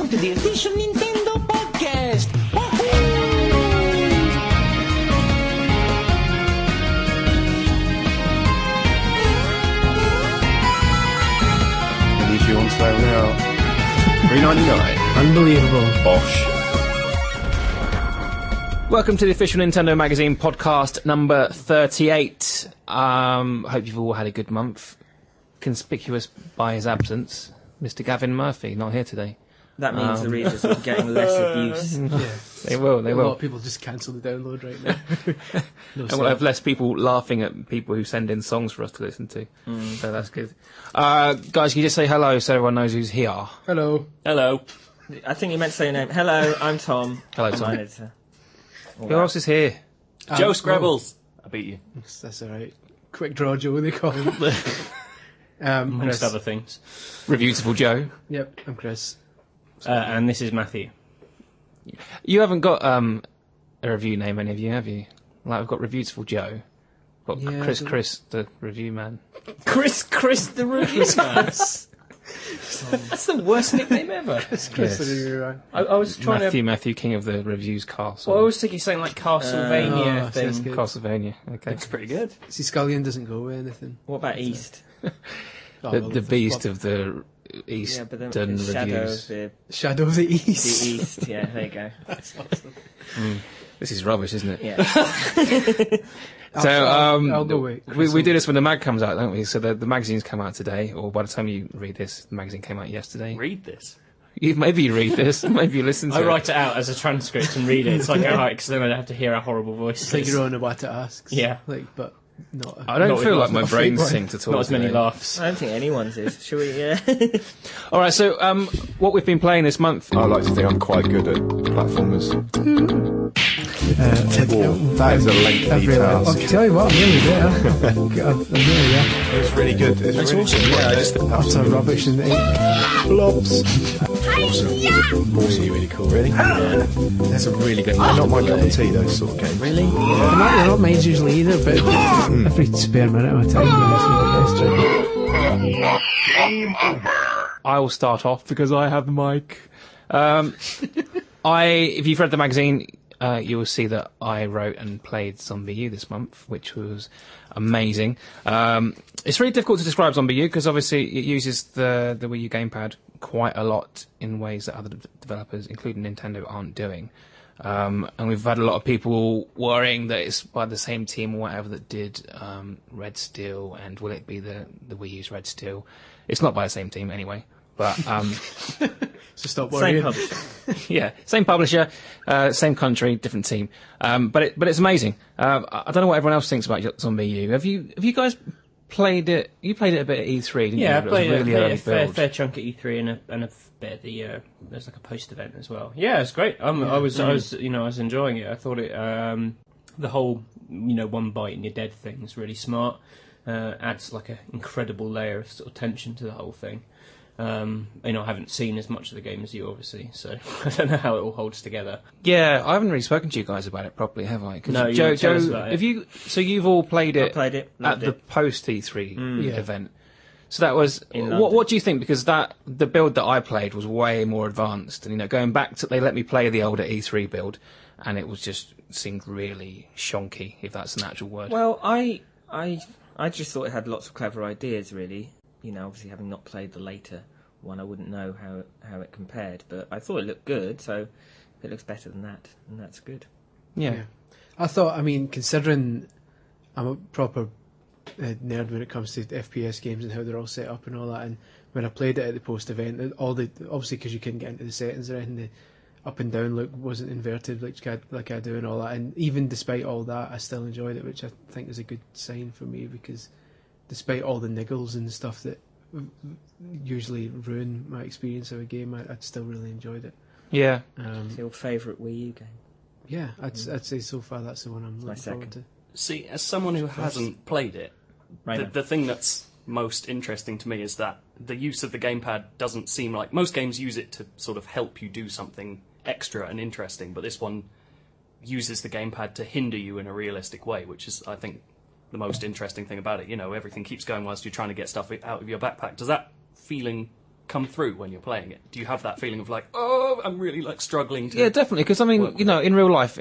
to the official Nintendo podcast. These you on sale now. $3.99. Unbelievable. Bosh. Welcome to the official Nintendo Magazine podcast number 38. Hope you've all had a good month. Conspicuous by his absence, Mr. Gavin Murphy, not here today. That means the readers are getting less abuse. Yeah. They will. A lot of people just cancel the download right now. And we'll have less people laughing at people who send in songs for us to listen to. So that's good. Guys, can you just say hello so everyone knows who's here? Hello. Hello. I think you meant to say your name. Hello, I'm Tom. Hello, I'm Tom. an editor. Who else is here? Joe Scrabbles. I beat you. That's alright. Quick draw Joe, they call him. Amongst Chris. other things. Reviewtiful Joe. Yep, I'm Chris. And this is Matthew. You haven't got a review name, any of you, have you? Like, we've got Reviewtiful Joe. Got Yeah, Chris, the review man. Chris the review man. That's the worst nickname ever. Chris, Yes. the review man. I was trying Matthew, King of the Reviews Castle. Well, I was thinking something like Castlevania Oh, thing. sounds good. Castlevania, okay. It's pretty good. See, Scullion doesn't go with anything. What about East? The beast of the East Yeah, but then done it's Shadow of reviews. the Shadow of the East. East. Yeah, there you go. That's awesome. This is rubbish, isn't it? Yeah. So, I'll go with Chris. we do this when the mag comes out, don't we? So the magazines come out today, or by the time you read this, the magazine came out yesterday. Read this. Maybe you read this, maybe you listen to I it. write it out as a transcript and read it. It's like, alright, because then I'd have to hear our horrible voices. It's like you're on what it asks. Yeah. Like, but not. I don't Not feel with- like my not brain's free synced at all. Not as many today. laughs. I don't think anyone's is. Shall we? Yeah. All right, so what we've been playing this month? I like to think I'm quite good at platformers. That is a lengthy task. I'll tell you what, I'm really there. I'm really there. It's really good. It's really awesome. Yeah, I just Utter rubbish and blobs. awesome. Really cool. Really? Yeah. That's a really good. They're not my cup of tea. Those sort of games. Really? They're not mine usually either, but every spare minute of my time, I will start off because I have the mic. If you've read the magazine, you will see that I wrote and played Zombie U this month, which was amazing. It's really difficult to describe Zombie U because obviously it uses the Wii U gamepad quite a lot in ways that other developers, including Nintendo, aren't doing. And we've had a lot of people worrying that it's by the same team or whatever that did Red Steel, and will it be the Wii U's Red Steel? It's not by the same team anyway. But So stop Same worrying. publisher. yeah, same publisher, same country, different team. But it's amazing. I don't know what everyone else thinks about Zombie U. Have you guys played it? You played it a bit at E3, didn't Yeah, I you? It was played a really early a fair build. chunk at E3 and a bit at the there's like a post event as well. Yeah, it's great. I was enjoying it. I thought it the whole one bite and you're dead thing is really smart. Adds like an incredible layer of sort of tension to the whole thing. I haven't seen as much of the game as you, obviously, so I don't know how it all holds together. Yeah, I haven't really spoken to you guys about it properly, have I? 'Cause No, you Joe, didn't tell us about it. have you? So you've all played I it played it. at Loved the it. post E3 Yeah. event. So that was In what? London. What do you think? Because the build that I played was way more advanced, and going back to they let me play the older E3 build, and it was just seemed really shonky, if that's an actual word. Well, I just thought it had lots of clever ideas. Really, obviously having not played the later one, I wouldn't know how it compared. But I thought it looked good. So if it looks better than that, then that's good. yeah. I thought, considering I'm a proper nerd when it comes to FPS games and how they're all set up and all that, and when I played it at the post event, obviously because you couldn't get into the settings or anything, the up and down look wasn't inverted like I do and all that, and even despite all that, I still enjoyed it, which I think is a good sign for me, because despite all the niggles and stuff that usually ruin my experience of a game, I'd still really enjoyed it. Yeah. It's your favourite Wii U game? Yeah, I'd say so far that's the one I'm looking forward to. See, as someone who hasn't played it, the thing that's most interesting to me is that the use of the gamepad doesn't seem like... Most games use it to sort of help you do something extra and interesting, but this one uses the gamepad to hinder you in a realistic way, which is, I think, the most interesting thing about it. Everything keeps going whilst you're trying to get stuff out of your backpack. Does that feeling come through when you're playing it? Do you have that feeling of like, oh, I'm really like struggling to? Yeah, definitely. Because I mean, you know, in real life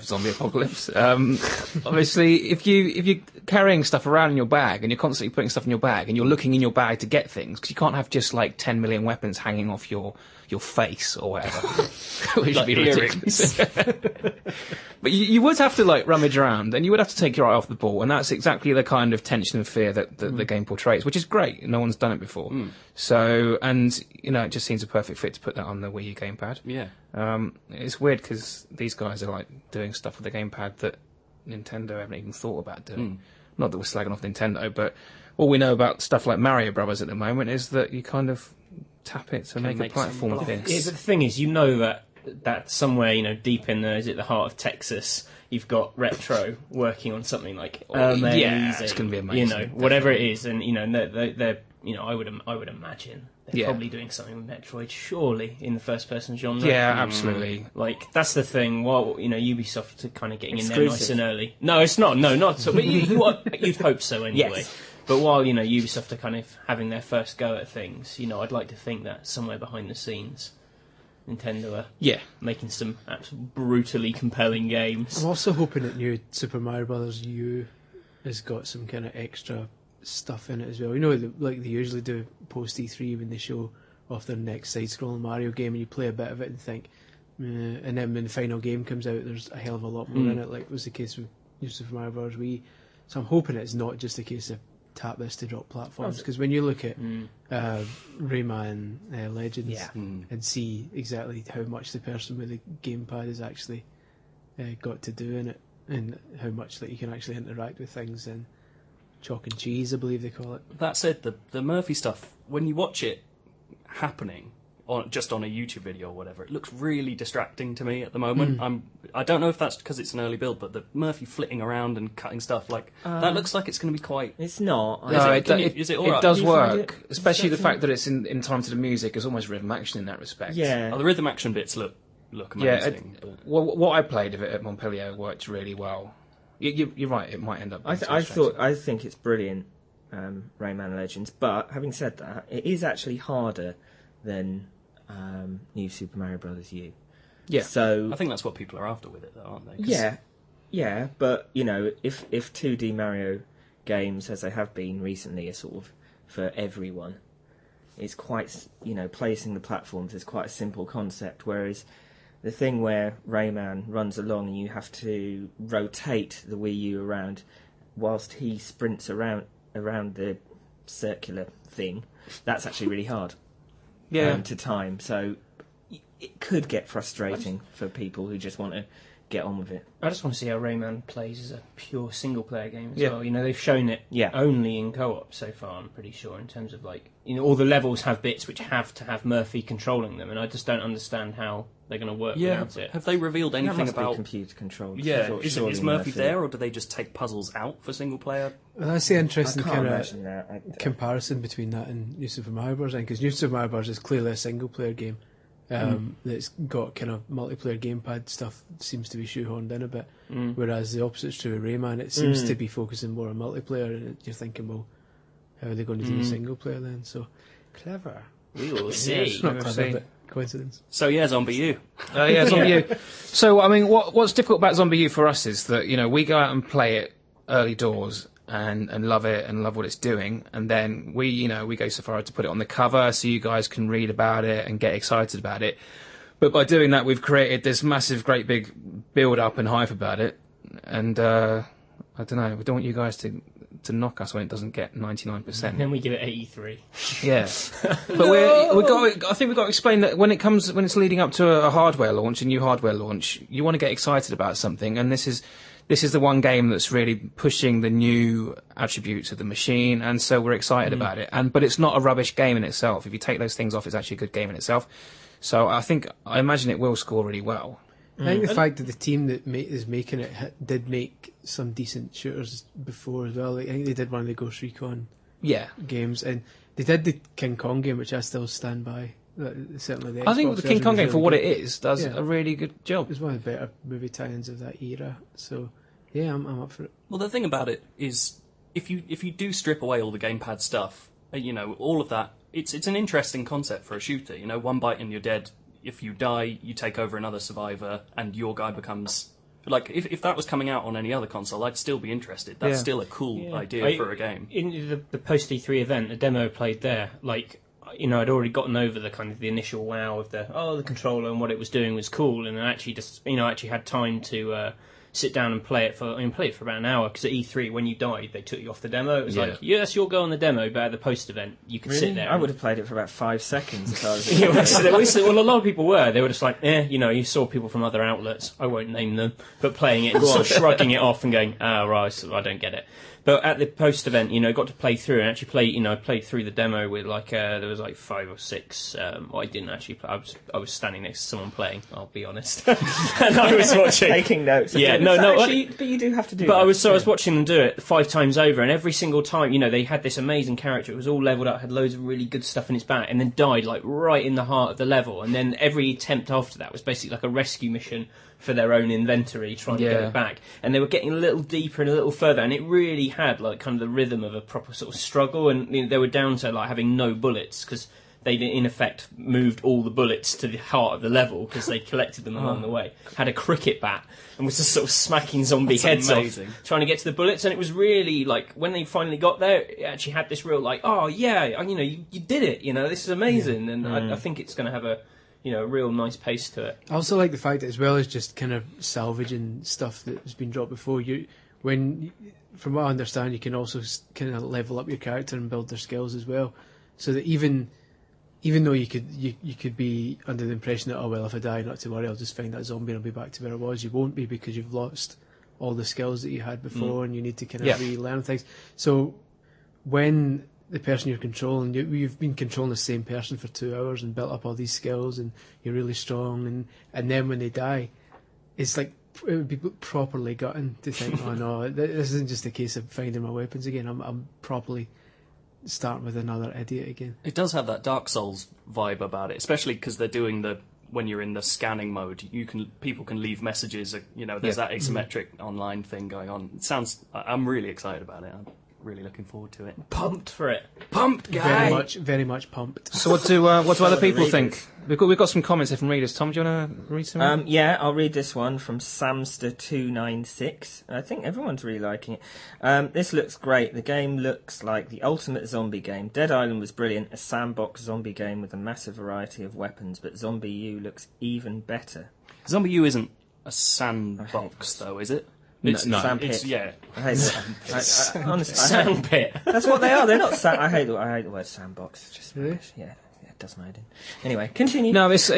zombie apocalypse, obviously, if you're carrying stuff around in your bag and you're constantly putting stuff in your bag and you're looking in your bag to get things, because you can't have just like 10 million weapons hanging off your face or whatever, which would be ridiculous. But you would have to like rummage around, and you would have to take your eye off the ball, and that's exactly the kind of tension and fear that the game portrays, which is great. No one's done it before. So, and you know, it just seems a perfect fit to put that on the Wii U gamepad. Yeah. It's weird because these guys are like doing stuff with the gamepad that Nintendo haven't even thought about doing. Not that we're slagging off Nintendo, but all we know about stuff like Mario Brothers at the moment is that you kind of tap it to make a platform thing. Yeah, but the thing is, you know that somewhere, you know, deep in the heart of Texas, you've got Retro working on something like amazing. Yeah, it's going to be amazing. You know, whatever it is, and you know, they're you know, I would imagine they're probably doing something with Metroid, surely, in the first-person genre. Yeah, absolutely. Like, that's the thing. While, you know, Ubisoft are kind of getting in there nice and early. No, it's not. No, not so. But you'd hope so anyway. Yes. But while, you know, Ubisoft are kind of having their first go at things, you know, I'd like to think that somewhere behind the scenes, Nintendo are making some absolutely brutally compelling games. I'm also hoping that new Super Mario Brothers U has got some kind of extra stuff in it as well. You know, like they usually do post E3 when they show off their next side-scrolling Mario game, and you play a bit of it and think, and then when the final game comes out, there's a hell of a lot more in it, like was the case with new Super Mario Bros. Wii. So I'm hoping it's not just a case of tap this to drop platforms, because when you look at Rayman Legends and see exactly how much the person with the gamepad has actually got to do in it, and how much that you can actually interact with things, and chalk and cheese, I believe they call it. That said, the Murphy stuff, when you watch it happening just on a YouTube video or whatever, it looks really distracting to me at the moment. I don't know if that's because it's an early build, but the Murphy flitting around and cutting stuff, like that looks like it's going to be quite... It's not. No, is it all right? It does work, especially the fact that it's in time to the music. It's almost rhythm action in that respect. Yeah. The rhythm action bits look amazing. Well, what I played of it at Montpellier worked really well. You're right, it might end up being I think it's brilliant, Rayman Legends, but having said that, it is actually harder than New Super Mario Bros. U. Yeah. So I think that's what people are after with it, though, aren't they? Yeah, but, you know, if 2D Mario games, as they have been recently, are sort of for everyone, it's quite, you know, placing the platforms is quite a simple concept, whereas the thing where Rayman runs along and you have to rotate the Wii U around whilst he sprints around the circular thing, that's actually really hard to time. So it could get frustrating for people who just want to get on with it. I just want to see how Rayman plays as a pure single-player game as well. You know, they've shown it only in co-op so far, I'm pretty sure, in terms of, like, you know, all the levels have bits which have to have Murphy controlling them, and I just don't understand how they're going to work without it. Have they revealed anything about computer controlled? Yeah, is Murphy there, or do they just take puzzles out for single player? Well, that's the interesting kind imagine of that. comparison between that and New Super Mario Bros. Because New Super Mario Bros. Is clearly a single player game. That's got kind of multiplayer gamepad stuff seems to be shoehorned in a bit, whereas the opposite's true of Rayman. It seems to be focusing more on multiplayer, and you're thinking, well, how are they going to do the single player then? So clever. We will see. It's not clever, but coincidence. So yeah, Zombie U. Zombie U. So I mean, what's difficult about Zombie U for us is that, you know, we go out and play it early doors and love it and love what it's doing, and then we go so far as to put it on the cover so you guys can read about it and get excited about it. But by doing that, we've created this massive, great big build up and hype about it, and I don't know, we don't want you guys to knock us when it doesn't get 99%. And then we give it 83. Yeah, but I think we've got to explain that when it's leading up to a hardware launch, a new hardware launch, you want to get excited about something, and this is the one game that's really pushing the new attributes of the machine, and so we're excited about it. But it's not a rubbish game in itself. If you take those things off, it's actually a good game in itself. So I imagine it will score really well. I think the fact that the team that is making it did make some decent shooters before as well. Like, I think they did one of the Ghost Recon games, and they did the King Kong game, which I still stand by. Certainly the Xbox I think the King Kong game, for what it is, does a really good job. It's one of the better movie tie-ins of that era. So yeah, I'm up for it. Well, the thing about it is, if you do strip away all the gamepad stuff, you know, all of that it's an interesting concept for a shooter. You know, one bite and you're dead. If you die, you take over another survivor, and your guy becomes... Like, if that was coming out on any other console, I'd still be interested. That's still a cool idea for a game. In the post E3 event, the demo played there, like, you know, I'd already gotten over the kind of the initial wow of the controller and what it was doing was cool, and I actually had time to sit down and play it for about an hour, because at E3, when you died, they took you off the demo. It was like, yes, you'll go on the demo, but at the post event, you could sit there. I would have played it for about 5 seconds if I was well, a lot of people were. They were just like, you know, you saw people from other outlets, I won't name them, but playing it and sort of shrugging it off and going, right, I don't get it. But at the post event, you know, got to play through and actually play. You know, I played through the demo with like there was like 5 or 6. I didn't actually play. I was standing next to someone playing. I'll be honest, and I was watching, taking notes. Yeah, but you do have to do. But I was watching them do it 5 times over, and every single time, you know, they had this amazing character. It was all leveled up, had loads of really good stuff in its back, and then died like right in the heart of the level. And then every attempt after that was basically like a rescue mission for their own inventory, trying to get it back. And they were getting a little deeper and a little further, and it really had like kind of the rhythm of a proper sort of struggle. And you know, they were down to like having no bullets, because they in effect moved all the bullets to the heart of the level because they collected them along the way. Had a cricket bat and was just sort of smacking zombie heads off, trying to get to the bullets. And it was really like, when they finally got there, it actually had this real like, oh yeah, you know, you did it, you know, this is amazing. And I think it's going to have a, you know, a real nice pace to it. I also like the fact that, as well as just kind of salvaging stuff that has been dropped before, from what I understand, you can also kind of level up your character and build their skills as well. So that even though you could be under the impression that, oh well, if I die, not to worry, I'll just find that zombie and I'll be back to where I was. You won't be, because you've lost all the skills that you had before, and you need to kind of relearn things. So when the person you're controlling, you've been controlling the same person for 2 hours and built up all these skills, and you're really strong, and then when they die, it's like, it would be properly gutting to think, oh no, this isn't just a case of finding my weapons again. I'm properly starting with another idiot again. It does have that Dark Souls vibe about it, especially because they're doing when you're in the scanning mode, people can leave messages. You know, there's that asymmetric online thing going on. I'm really excited about it. I'm really looking forward to it. Pumped for it. Pumped, guy. Very much pumped. So what do other people think? We've got some comments here from readers. Tom, do you want to read some? Yeah, I'll read this one from Samster296. I think everyone's really liking it. This looks great. The game looks like the ultimate zombie game. Dead Island was brilliant, a sandbox zombie game with a massive variety of weapons, but Zombie U looks even better. Zombie U isn't a sandbox, though, is it? It's no, sandpit. Yeah. I hate it. Honestly, Sandpit. That's what they are. They're not I hate the word sandbox. It's just really? Yeah, it does my head in. Anyway, continue. No, it's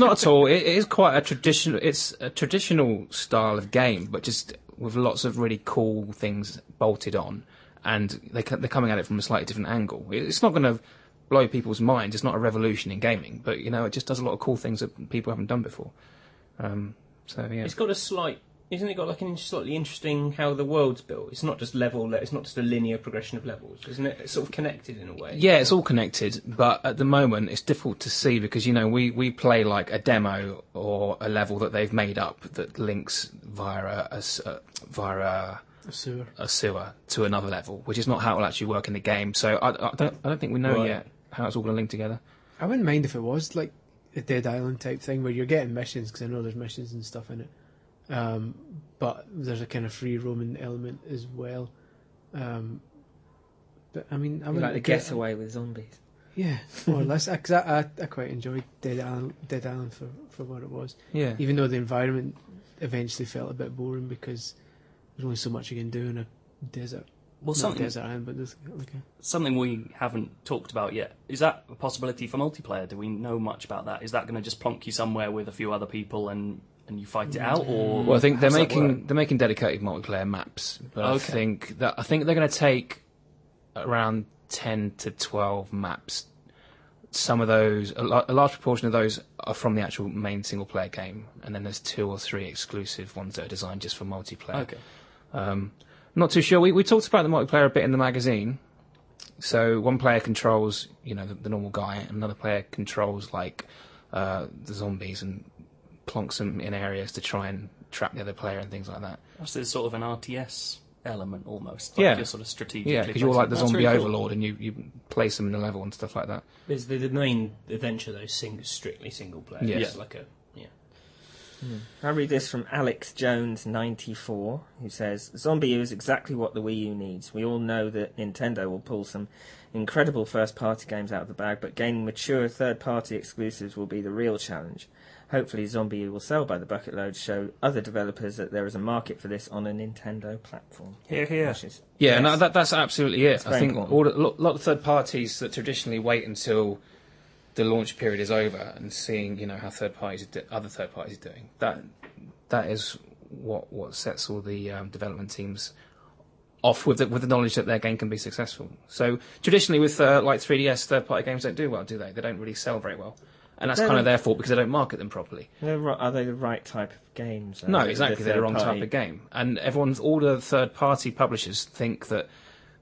not at all. It is quite a traditional. It's a traditional style of game, but just with lots of really cool things bolted on, and they're coming at it from a slightly different angle. It's not going to blow people's minds. It's not a revolution in gaming, but you know, it just does a lot of cool things that people haven't done before. So yeah, it's got a slight. Isn't it got like an slightly interesting how the world's built? It's not just it's not just a linear progression of levels, isn't it? It's sort of connected in a way. Yeah, it's all connected, but at the moment it's difficult to see because, you know, we play like a demo or a level that they've made up that links via a sewer to another level, which is not how it will actually work in the game. So I don't think we know yet how it's all going to link together. I wouldn't mind if it was like a Dead Island type thing where you're getting missions, because I know there's missions and stuff in it. But there's a kind of free roaming element as well. But I mean, I would like the getaway with zombies. Yeah, more or less. Because I quite enjoyed Dead Island for what it was. Yeah. Even though the environment eventually felt a bit boring because there's only so much you can do in a desert. Well, desert island, but there's something we haven't talked about yet. Is that a possibility for multiplayer? Do we know much about that? Is that going to just plonk you somewhere with a few other people and you fight it out, or well, I think they're making dedicated multiplayer maps, but I think they're going to take around 10 to 12 maps. Some of those, a large proportion of those, are from the actual main single player game, and then there's 2 or 3 exclusive ones that are designed just for multiplayer. Okay. Not too sure. We talked about the multiplayer a bit in the magazine. So one player controls, you know, the normal guy, and another player controls like the zombies and plonks them in areas to try and trap the other player and things like that. So it's sort of an RTS element almost. Like you're sort of strategically. Yeah, because you're like the That's zombie really cool. overlord, and you place them in the level and stuff like that. Is the main adventure though strictly single player? Yeah. It's like a I'll read this from Alex Jones 94, who says, Zombie U is exactly what the Wii U needs. We all know that Nintendo will pull some incredible first-party games out of the bag, but gaining mature third-party exclusives will be the real challenge. Hopefully Zombie U will sell by the bucket load, show other developers that there is a market for this on a Nintendo platform. Hear, hear. No, that's absolutely it. I think a important. lot of third parties that traditionally wait until the launch period is over and seeing how other third parties are doing, that is what sets all the development teams off with the knowledge that their game can be successful. So traditionally with like 3DS, third party games don't do well, do they? They don't really sell very well, and that's kind of their fault because they don't market them properly. Are they the right type of games? No, exactly. They're the wrong type of game, and all the third party publishers think that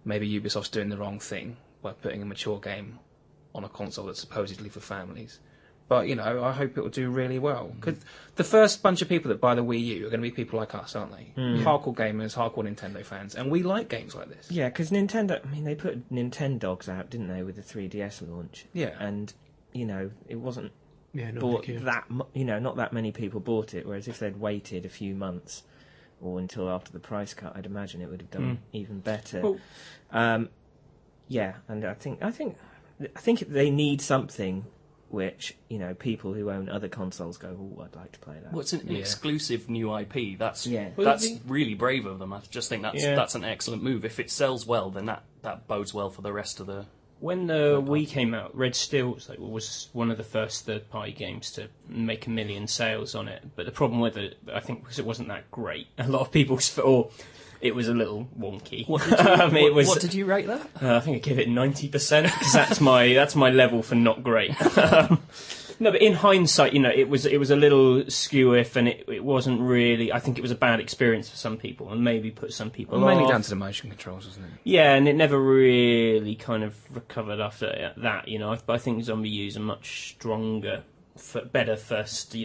maybe Ubisoft's doing the wrong thing by putting a mature game on a console that's supposedly for families. But, I hope it will do really well. Because the first bunch of people that buy the Wii U are going to be people like us, aren't they? Hardcore gamers, hardcore Nintendo fans. And we like games like this. Yeah, because Nintendo, they put Nintendogs out, didn't they, with the 3DS launch? Yeah. And, it wasn't Yeah, bought not that many people bought it, whereas if they'd waited a few months or until after the price cut, I'd imagine it would have done even better. Well, and I think they need something which people who own other consoles go, oh, I'd like to play that. Well, it's an exclusive new IP. That's Yeah. really brave of them. I just think that's an excellent move. If it sells well, then that bodes well for the rest of the. when the Wii came out, Red Steel was one of the first third-party games to make 1 million sales on it. But the problem with it, I think, because it wasn't that great, a lot of people thought it was a little wonky. What did you rate that? I think I give it 90% because that's my level for not great. No, but in hindsight, it was a little skew-if, and it wasn't really. I think it was a bad experience for some people, and maybe put some people mainly off. down to the motion controls, wasn't it? Yeah, and it never really kind of recovered after that. But I think Zombie U's a much stronger, better first.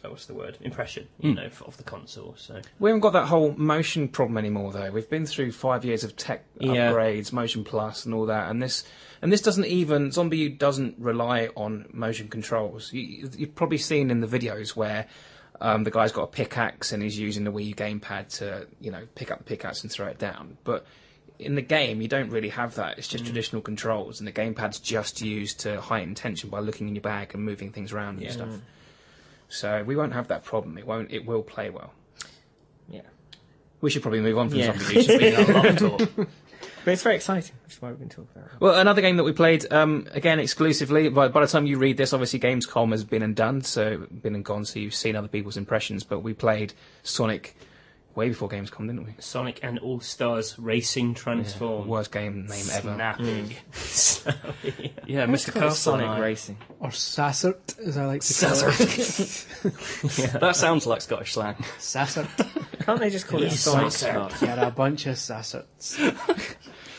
What's the word? Impression, of the console. So We haven't got that whole motion problem anymore, though. We've been through 5 years of tech upgrades, Motion Plus, and all that, and this doesn't even. Zombie U doesn't rely on motion controls. You've probably seen in the videos where the guy's got a pickaxe and he's using the Wii U gamepad to, pick up the pickaxe and throw it down. But in the game, you don't really have that. It's just traditional controls, and the gamepad's just used to heighten tension by looking in your bag and moving things around and stuff. So we won't have that problem. It will play well. Yeah. We should probably move on from Zombie U. It's been a lot of talk. But it's very exciting. That's why we've been talking about it. Well, another game that we played, again, exclusively, by the time you read this, obviously Gamescom has been and gone, so you've seen other people's impressions, but we played Sonic way before Gamescom, didn't we? Sonic and All Stars Racing Transform. Worst game name ever. Snappy. Yeah, Mr. Castle. Sonic Racing. Or Sassert, as I like to call it. That sounds like Scottish slang. Sassert. Can't they just call it Sonic Kart? You're a bunch of Sasserts.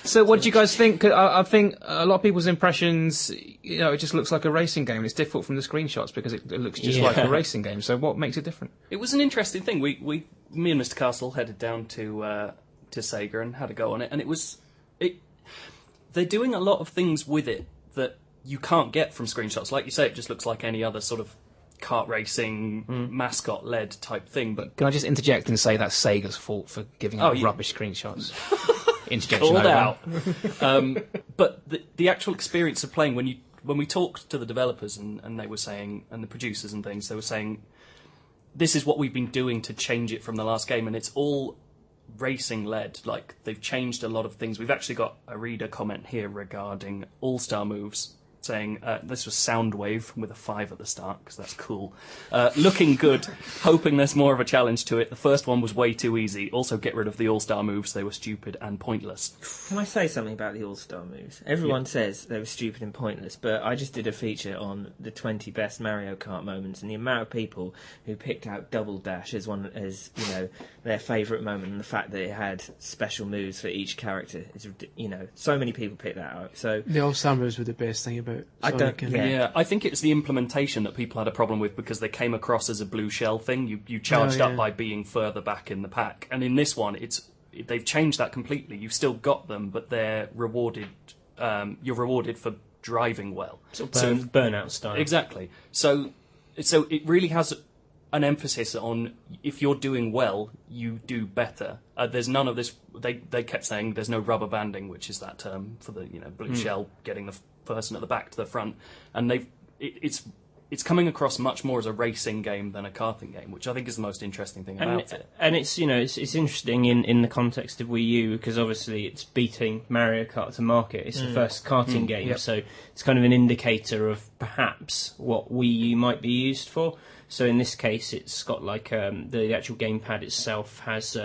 So what do you guys think? I think a lot of people's impressions, it just looks like a racing game. It's difficult from the screenshots because it looks just like a racing game. So what makes it different? It was an interesting thing. Me and Mr. Castle headed down to Sega and had a go on it, and they're doing a lot of things with it that you can't get from screenshots. Like you say, it just looks like any other sort of kart racing mascot-led type thing. But Can I just interject and say that's Sega's fault for giving out rubbish screenshots? Interjection called over. out. But the actual experience of playing, when we talked to the developers and they were saying, and the producers and things, they were saying, this is what we've been doing to change it from the last game, and it's all racing led. Like, they've changed a lot of things. We've actually got a reader comment here regarding all-star moves, saying this was Soundwave with a 5 at the start, because that's cool. Looking good, hoping there's more of a challenge to it. The first one was way too easy. Also, get rid of the all-star moves. They were stupid and pointless. Can I say something about the all-star moves? Everyone says they were stupid and pointless, but I just did a feature on the 20 best Mario Kart moments, and the amount of people who picked out Double Dash as their favourite moment, and the fact that it had special moves for each character is, so many people picked that out. So The All-Star moves were the best thing about Sonic. Yeah, I think it's the implementation that people had a problem with because they came across as a blue shell thing. You charged up by being further back in the pack, and in this one, it's they've changed that completely. You've still got them, but they're rewarded. You're rewarded for driving well. Sort of burnout style. Exactly. So it really has an emphasis on if you're doing well, you do better. There's none of this. They kept saying there's no rubber banding, which is that term for the blue shell getting the person at the back to the front, and it's coming across much more as a racing game than a karting game, which I think is the most interesting thing about it. And it's it's interesting in the context of Wii U, because obviously it's beating Mario Kart to market. It's the first karting game, so it's kind of an indicator of perhaps what Wii U might be used for. So in this case, it's got like the actual gamepad itself has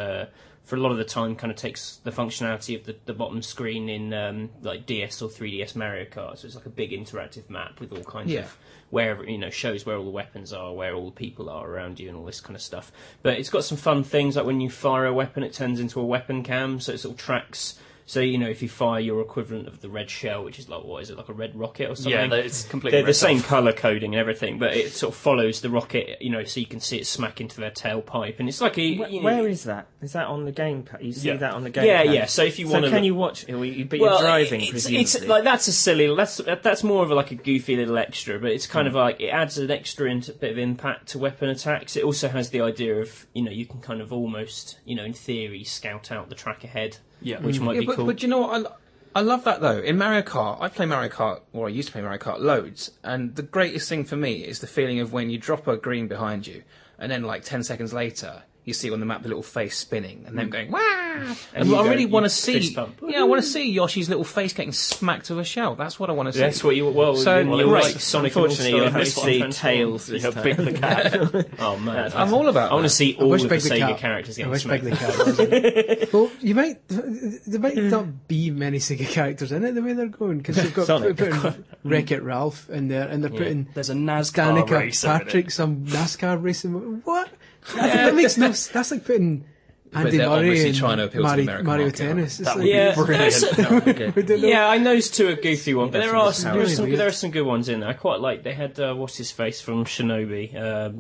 for a lot of the time kind of takes the functionality of the bottom screen in like DS or 3DS Mario Kart. So it's like a big interactive map with all kinds of wherever, shows where all the weapons are, where all the people are around you and all this kind of stuff. But it's got some fun things, like when you fire a weapon, it turns into a weapon cam, so it sort of tracks. So, if you fire your equivalent of the red shell, which is like, what is it, like a red rocket or something? Yeah, it's completely They're the same colour coding and everything, but it sort of follows the rocket, so you can see it smack into their tailpipe. And it's like where is that? Is that on the gamepad? You see that on the gamepad? Yeah. So if you want to... can you watch it? But you're driving, presumably. It's like, that's a silly... That's more of like a goofy little extra, but it's kind of like, it adds an extra bit of impact to weapon attacks. It also has the idea of, you can kind of almost, in theory, scout out the track ahead. Yeah, which might be cool. But you know what? I love that though. In Mario Kart, I play Mario Kart, or I used to play Mario Kart loads, and the greatest thing for me is the feeling of when you drop a green behind you, and then like 10 seconds later, you see on the map the little face spinning, and them going, wah! And I really want to see, I want to see Yoshi's little face getting smacked with a shell. That's what I want to see. That's what you're right. Sonic, unfortunately, you'll have to see Tails. You have Big the Cat. Oh man, I'm all about. I want to see all of the Big the Sega Cat. characters I getting wish Big smacked. the Cat was. Well, there might not be many Sega characters in it the way they're going, because they've got putting Wreck-It Ralph in there, and they're putting There's a NASCAR Danica racer Patrick, some NASCAR racing. What? That makes no. That's like putting Andy they're Murray obviously and trying to appeal to the American Mario market, Tennis. It's That like, would be brilliant. Yeah, I know those two are goofy ones, but there are really some good ones in there. I quite like. They had what's his face from Shinobi,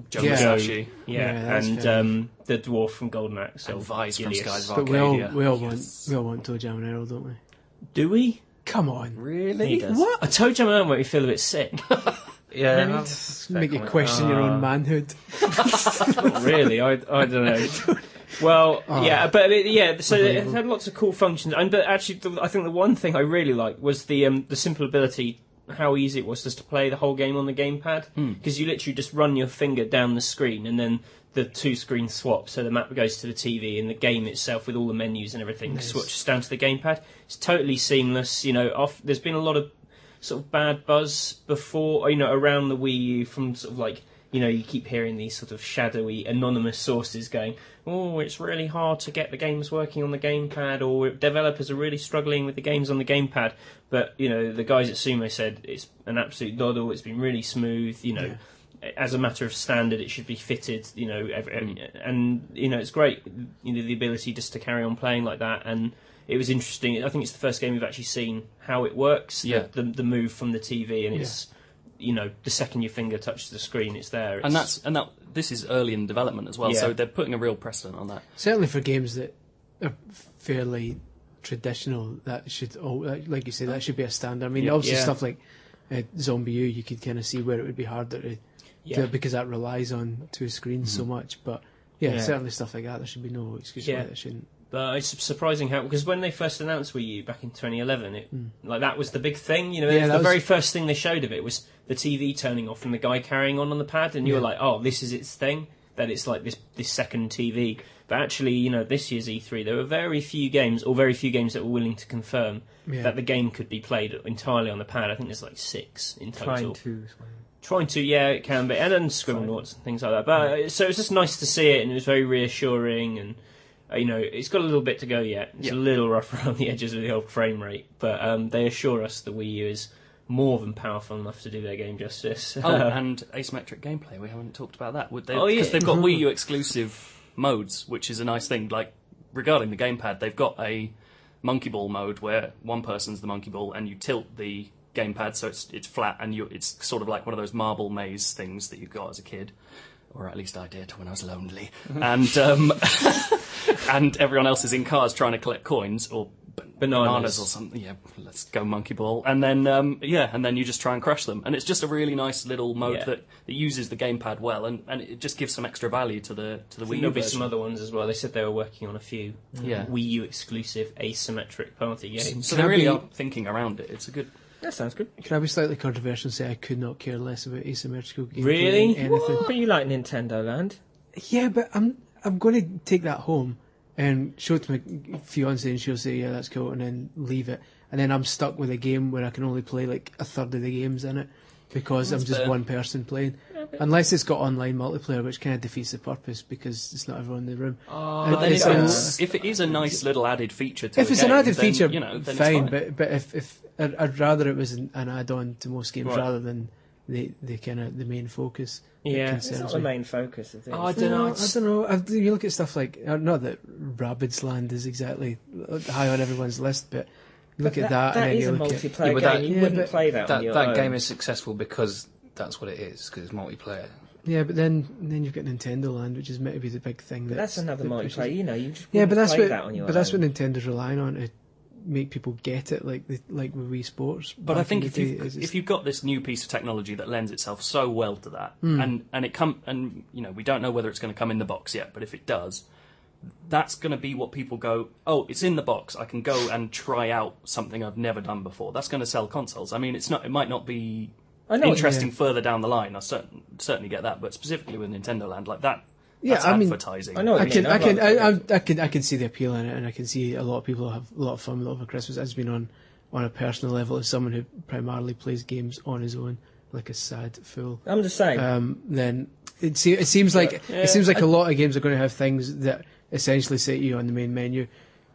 Joe Musashi. that's and the dwarf from Golden Axe, And Vice from Gilius. Skies of but Arcadia. we all want Toe Jam and Earl, don't we? Do we? Come on, Really? He does. What? A toe jam alone make me feel a bit sick. Yeah, make you question your own manhood. Not really. I don't know. Well, So it had lots of cool functions, but actually, I think the one thing I really liked was the simple ability, how easy it was just to play the whole game on the gamepad, because you literally just run your finger down the screen, and then the two screens swap, so the map goes to the TV, and the game itself with all the menus and everything switches down to the gamepad. It's totally seamless. There's been a lot of sort of bad buzz before, around the Wii U from sort of like, you keep hearing these sort of shadowy, anonymous sources going, oh, it's really hard to get the games working on the gamepad, or developers are really struggling with the games on the gamepad. But, the guys at Sumo said it's an absolute doddle, it's been really smooth, as a matter of standard, it should be fitted, and, it's great, the ability just to carry on playing like that. And it was interesting. I think it's the first game we've actually seen how it works, the move from the TV, and it's... the second your finger touches the screen, it's there. This is early in development as well, so they're putting a real precedent on that. Certainly for games that are fairly traditional, that should, like you say, that should be a standard. I mean, obviously stuff like Zombie U, you could kind of see where it would be harder to do it, because that relies on two screens so much. But certainly stuff like that, there should be no excuse why that shouldn't. But it's surprising how, because when they first announced Wii U back in 2011, that was the big thing. The very first thing they showed of it was the TV turning off and the guy carrying on the pad, and you were like, oh, this is its thing, that it's like this second TV. But actually, this year's E3, there were very few games that were willing to confirm that the game could be played entirely on the pad. I think there's like 6 in total. Trying to, it can be, and then Scribblenauts and things like that. But so it was just nice to see it, and it was very reassuring, and it's got a little bit to go yet. It's a little rough around the edges with the old frame rate, but they assure us the Wii U is more than powerful enough to do their game justice. And asymmetric gameplay, we haven't talked about that. Because they've got Wii U exclusive modes, which is a nice thing. Like, regarding the gamepad, they've got a monkey ball mode where one person's the monkey ball and you tilt the gamepad so it's flat, and it's sort of like one of those marble maze things that you got as a kid. or at least I did when I was lonely, and and everyone else is in cars trying to collect coins or bananas or something. Yeah, let's go monkey ball, and then and then you just try and crush them, and it's just a really nice little mode that uses the gamepad well, and it just gives some extra value to the Wii U. There'll be some other ones as well. They said they were working on a few Wii U exclusive asymmetric party games. So they really are thinking around it. It's a good. That sounds good. Can I be slightly controversial and say I could not care less about asymmetrical gameplay? Really? Anything? But you like Nintendo Land? Yeah, but I'm going to take that home and show it to my fiance, and she'll say, "Yeah, that's cool," and then leave it, and then I'm stuck with a game where I can only play like a third of the games in it because I'm just one person playing. Unless it's got online multiplayer, which kind of defeats the purpose because it's not everyone in the room. But then if it is a nice little added feature to if it's an added feature, then fine. It's fine. But if I'd rather it was an add-on to most games rather than the kind of the main focus. Yeah, it's not the main focus of things. I don't know. You look at stuff like not that Rabbids Land is exactly high on everyone's list, but you look at that and then is you a look multiplayer at game. You wouldn't play that on your That own. game is successful because that's what it is, because it's multiplayer. Yeah, but then you've got Nintendo Land, which is meant to be the big thing. That's another multiplayer. You know, you just but that's play what that on your own. But that's what Nintendo's relying on to make people get it, like with Wii Sports. But I think if you've got this new piece of technology that lends itself so well to that, and we don't know whether it's going to come in the box yet, but if it does, that's going to be what people go, oh, it's in the box. I can go and try out something I've never done before. That's going to sell consoles. I mean, it might not be interesting further down the line. I certainly get that, but specifically with Nintendo Land, like that. Yeah, that's advertising. I know. I can see the appeal in it, and I can see a lot of people have a lot of fun with it over Christmas. It's been on a personal level as someone who primarily plays games on his own, like a sad fool. I'm just saying. Then it seems like a lot of games are going to have things that essentially say to you on the main menu,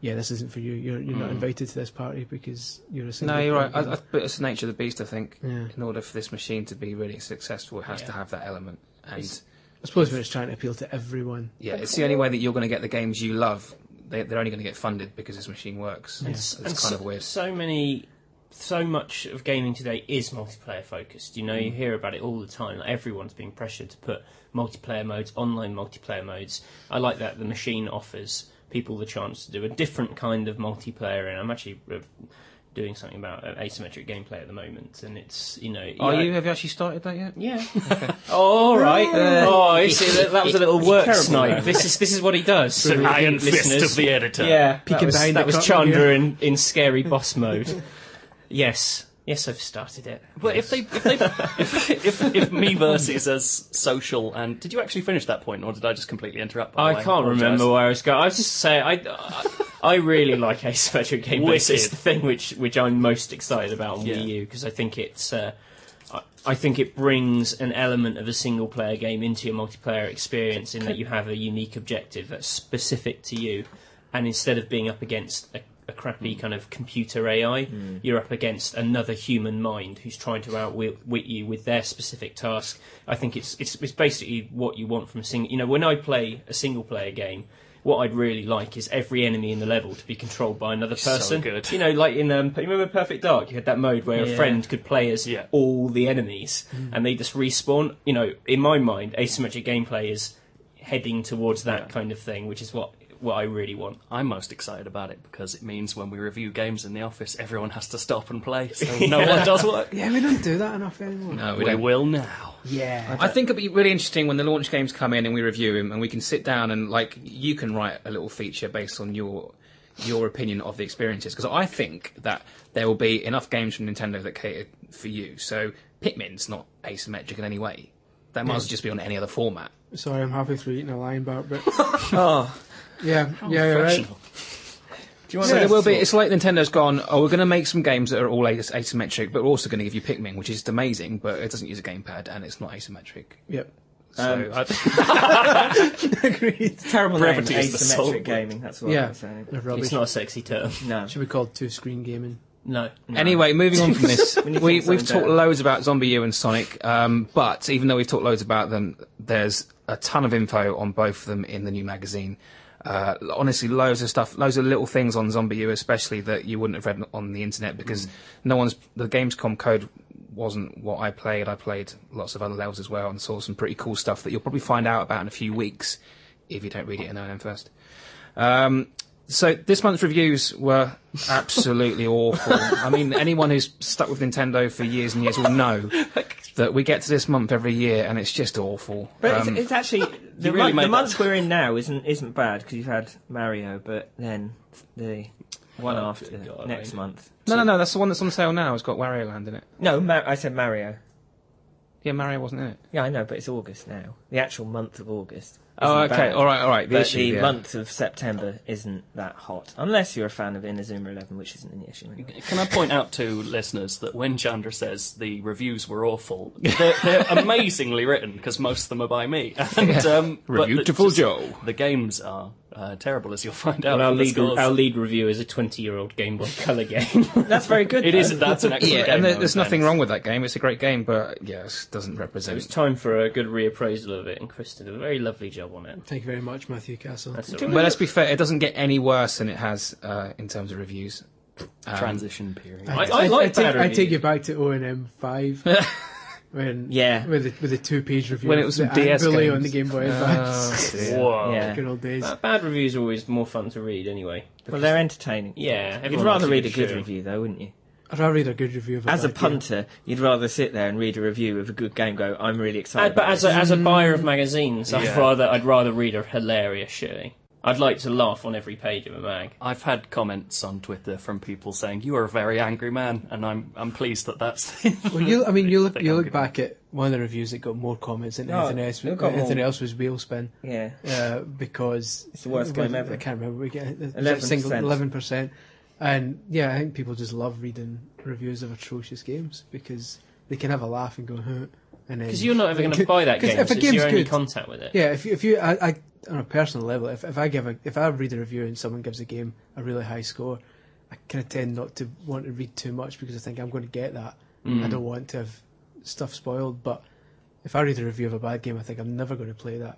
yeah, this isn't for you. You're not invited to this party because you're a single. No, you're right. But it's the nature of the beast. I think Yeah. in order for this machine to be really successful, it has to have that element. And I suppose when it's trying to appeal to everyone. yeah, it's the only way that you're going to get the games you love. They're only going to get funded because this machine works. Yeah. It's kind of weird. So much of gaming today is multiplayer focused. You know, you hear about it all the time. Like, everyone's being pressured to put multiplayer modes, online multiplayer modes. I like that the machine offers people the chance to do a different kind of multiplayer, and I'm actually doing something about asymmetric gameplay at the moment, and it's, you know... Have you actually started that yet? Yeah. Okay. Oh, all right. You see, that was a little work snipe. This is what he does. It's an iron fist of the editor. Yeah, Peeking behind that the was curtain Chandra here. in scary boss mode. Yes, I've started it. Well, yes. if Miiverse is as social, and did you actually finish that point, or did I just completely interrupt? By the way? I can't Apologise. remember where I was going. I was just saying, I really like asymmetric gameplay. It's the thing which I'm most excited about on Wii U, because I think it's I think it brings an element of a single player game into your multiplayer experience, in that you have a unique objective that's specific to you, and instead of being up against a crappy kind of computer AI, you're up against another human mind who's trying to outwit you with their specific task. I think it's basically what you want from a single... You know, when I play a single player game, what I'd really like is every enemy in the level to be controlled by another person. So good. You know, like in... you remember Perfect Dark? You had that mode where a friend could play as all the enemies, and they just respawn. You know, in my mind, asymmetric gameplay is heading towards that kind of thing, which is what I really want. I'm most excited about it because it means when we review games in the office, everyone has to stop and play, so no one does work. Yeah, we don't do that enough anymore. No, We will now. Yeah. I think it'd be really interesting when the launch games come in and we review them, and we can sit down and, like, you can write a little feature based on your opinion of the experiences, because I think that there will be enough games from Nintendo that cater for you. So Pikmin's not asymmetric in any way. That might as well just be on any other format. Sorry, I'm halfway through eating a lion bar, but Oh, yeah, you're right. Professional. do you want So to there will be. It's like Nintendo's gone, oh, we're going to make some games that are all asymmetric, but we're also going to give you Pikmin, which is amazing, but it doesn't use a gamepad and it's not asymmetric. Yep. So Agreed. terrible Brevity name, is the soul. asymmetric gaming? That's what Yeah. I'm saying. Rubbish. It's not a sexy term. No. Should be called two-screen gaming. No. Anyway, moving on from this, We need to we've think something talked loads about Zombie U and Sonic, but even though we've talked loads about them, there's a ton of info on both of them in the new magazine. Honestly, loads of stuff, loads of little things on Zombie U, especially that you wouldn't have read on the internet, because the Gamescom code wasn't what I played. I played lots of other levels as well and saw some pretty cool stuff that you'll probably find out about in a few weeks if you don't read it in O&M first. So this month's reviews were absolutely awful. I mean, anyone who's stuck with Nintendo for years and years will know that we get to this month every year and it's just awful. But it's actually the really made month we're in now isn't bad because you've had Mario, but then the one after next month. No, that's the one that's on sale now. It's got Wario Land in it. No, I said Mario. Yeah, Mario wasn't in it. Yeah, I know, but it's August now. The actual month of August. Oh, isn't okay. bad. All right. But the month of September isn't that hot, unless you're a fan of Inazuma 11, which isn't an issue anyway. Can I point out to listeners that when Chandra says the reviews were awful, they're amazingly written because most of them are by me. And, Beautiful Joe. The games are terrible, as you'll find out. Well, from our lead review is a 20-year-old Game Boy Color game. That's very good. It is. That's an excellent game. And though, there's in nothing fairness. wrong with that game. It's a great game, but it doesn't It represent. was time for a good reappraisal of it, and Chris did a very lovely job on it. Thank you very much, Matthew Castle. That's all But right. let's be fair, it doesn't get any worse than it has in terms of reviews. Transition period. I like bad I take reviews. you back to O&M 5 when with the 2-page review When it of was the some DS Bully games. on the Game Boy Advance. Whoa. Yeah. Good old days. Bad reviews are always more fun to read, anyway. Well, they're entertaining. Yeah, You'd everyone rather likes read a good show. review, though, wouldn't you? I'd rather read a good review of As a bad game. punter, you'd rather sit there and read a review of a good game. Go, I'm really excited. But about as this. a buyer of magazines, Yeah. I'd rather read a hilarious shitty. I'd like to laugh on every page of a mag. I've had comments on Twitter from people saying you are a very angry man, and I'm pleased that that's. Well, you look Think I'm look good. back at one of the reviews that got more comments than No, anything else. it got Anything more. else was Wheelspin. Yeah. Because It's the worst game ever. I can't remember. We get 11%. 11%, and yeah, I think people just love reading reviews of atrocious games because they can have a laugh and go, huh, and then Because you're not ever going to buy that 'cause game, if so a it's game's your only good- contact with it. Yeah, if you I on a personal level, if I read a review and someone gives a game a really high score, I kind of tend not to want to read too much because I think I'm going to get that. I don't want to have stuff spoiled. But if I read a review of a bad game, I think I'm never going to play that.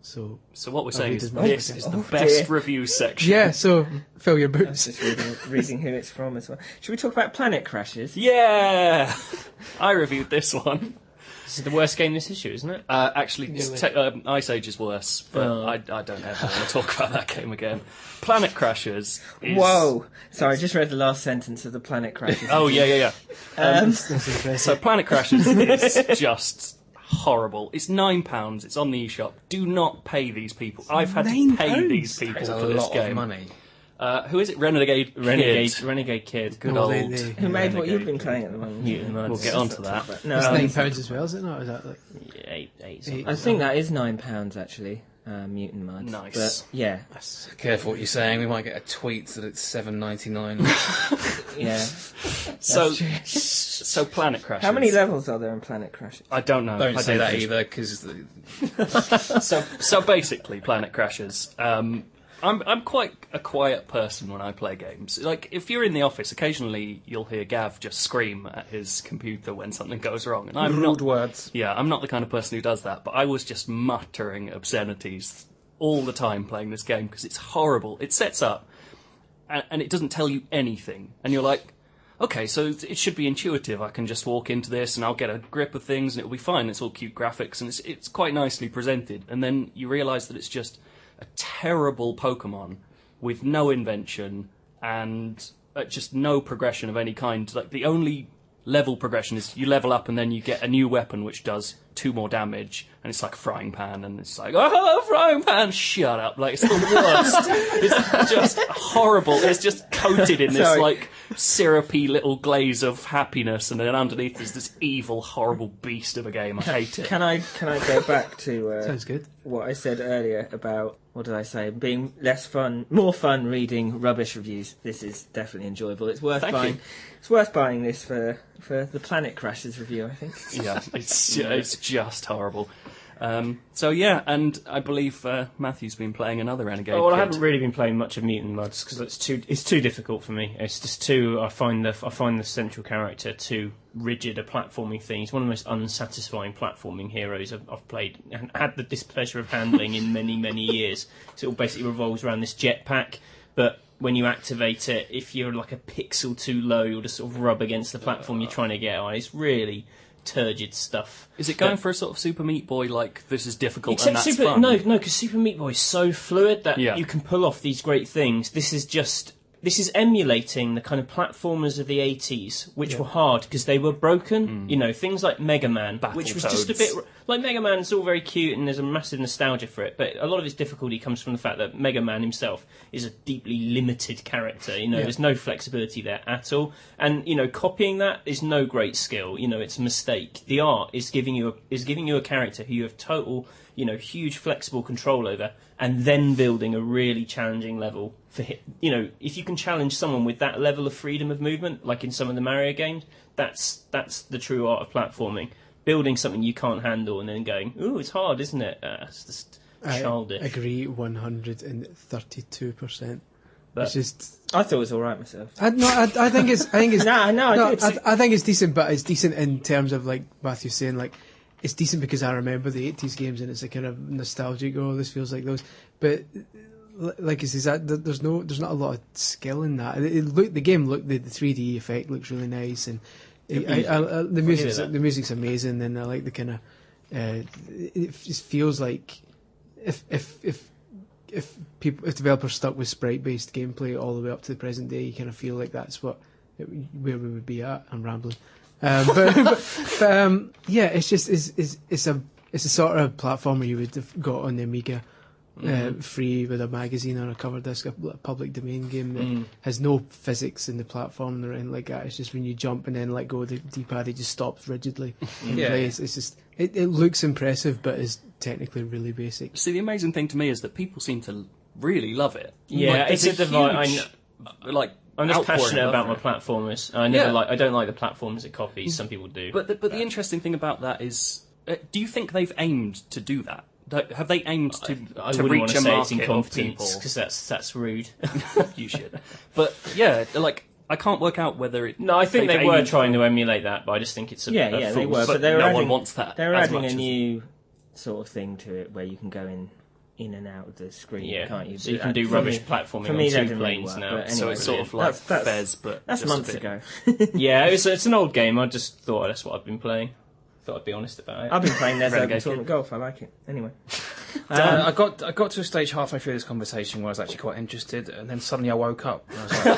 So So what we're I'll saying read is as much this as I is can. the Oh, best dear. review section. yeah, so fill your I was boots. just reading who it's from as well. Should we talk about Planet Crashes? Yeah, I reviewed this one. This is the worst game this issue, isn't it? Actually, Nearly. Ice Age is worse, but Oh. I don't ever want to talk about that game again. Planet Crashers is... Whoa! Sorry, I just read the last sentence of the Planet Crashes. Oh, yeah. That's impressive. So Planet Crashers is just horrible. It's £9. It's on the eShop. Do not pay these people. I've had to pay £9? these people It's a for this lot game. of money. Who is it? Renegade Renegade Kid. Good Well, old. Who made what you've been Renegade playing at the moment? Newton Muds. We'll get on to that. No, It's I £9 as well, is it not? Is that like Eight something. think that is £9 actually. Mutant Muds. Nice. But, yeah, Careful what you're saying. We might get a tweet that it's $7.99. yeah. So Planet Crashers. How many levels are there in Planet Crashes? I don't know. Don't I say that finish. either, because So basically, Planet Crashers. I'm quite a quiet person when I play games. Like, if you're in the office, occasionally you'll hear Gav just scream at his computer when something goes wrong, and I'm rude not. words. Yeah, I'm not the kind of person who does that. But I was just muttering obscenities all the time playing this game because it's horrible. It sets up, and it doesn't tell you anything, and you're like, okay, so it should be intuitive. I can just walk into this and I'll get a grip of things and it'll be fine. It's all cute graphics and it's quite nicely presented. And then you realise that it's just a terrible Pokemon with no invention and just no progression of any kind. Like, the only level progression is you level up and then you get a new weapon which does 2 more damage, and it's like a frying pan, and it's like, oh, frying pan, shut up. Like, it's the worst. It's just horrible. It's just coated in this, Sorry. like, syrupy little glaze of happiness, and then underneath is this evil, horrible beast of a game. I hate it. Can I go back to sounds good. what I said earlier about, what did I say, being more fun reading rubbish reviews? This is definitely enjoyable. It's worth Thank buying. you. It's worth buying this for the Planet Crashes review, I think. Yeah, it's just horrible. So yeah, and I believe Matthew's been playing another Renegade. Oh, well, I Kid. haven't really been playing much of Mutant Muds because it's too difficult for me. It's just too. I find the central character too rigid a platforming thing. He's one of the most unsatisfying platforming heroes I've played and had the displeasure of handling in many years. So it all basically revolves around this jetpack, but when you activate it, if you're like a pixel too low, you'll just sort of rub against the platform you're trying to get on. It's really turgid stuff. Is it going for a sort of Super Meat Boy, like, this is difficult Except and that's Super, fun? No, because Super Meat Boy is so fluid that Yeah. you can pull off these great things. This is emulating the kind of platformers of the 80s, which were hard because they were broken. You know, things like Mega Man, which was just a bit... Like, Mega Man's all very cute and there's a massive nostalgia for it, but a lot of its difficulty comes from the fact that Mega Man himself is a deeply limited character. You know, there's no flexibility there at all. And, you know, copying that is no great skill. You know, it's a mistake. The art is giving you a character who you have total... you know, huge flexible control over, and then building a really challenging level for him. You know, if you can challenge someone with that level of freedom of movement, like in some of the Mario games, that's the true art of platforming. Building something you can't handle and then going, ooh, it's hard, isn't it? It's just childish. I agree 132%. But It's just... I thought it was all right myself. I think it's... I think it's decent, but it's decent in terms of, like Matthew's saying, like, it's decent because I remember the 80s games and it's a kind of nostalgic, oh, this feels like those. But like I say, there's not a lot of skill in that. The game looked, the 3D effect looks really nice, and the music's amazing, and I like the kind of it just feels like if developers stuck with sprite-based gameplay all the way up to the present day, you kind of feel like that's where we would be at. I'm rambling. Yeah, it's just it's a sort of platformer you would have got on the Amiga, free with a magazine or a cover disc, a public domain game that has no physics in the platform or anything like that. It's just when you jump and then let go of the D-pad, it just stops rigidly in place. It's just it looks impressive, but is technically really basic. See, the amazing thing to me is that people seem to really love it. Yeah, like, it's a divide. I'm just outpouring passionate about my it. platformers. I don't like the platforms it copies. Some people do. But the interesting thing about that is, do you think they've aimed to do that? Have they aimed to wouldn't reach want to a say it's market in of confidence people? because that's rude. You should. But yeah, like I can't work out whether it. No, I think they've they were aimed- trying to emulate that, but I just think it's a Yeah, a they false- were, but they were no adding, one wants that. They're as adding much a as- new sort of thing to it where you can go in and out of the screen, Yeah, can't you? so you can But do for rubbish me- platforming for me, on that two didn't really planes work, now. but So anyway, it's sort of like that's Fez, but that's just a months bit- ago. Yeah, it's an old game. I just thought that's what I've been playing. Thought I'd be honest about it. I've been playing There's Open Renegade Tournament Golf. I like it. Anyway, I got to a stage halfway through this conversation where I was actually quite interested, and then suddenly I woke up. And I was like,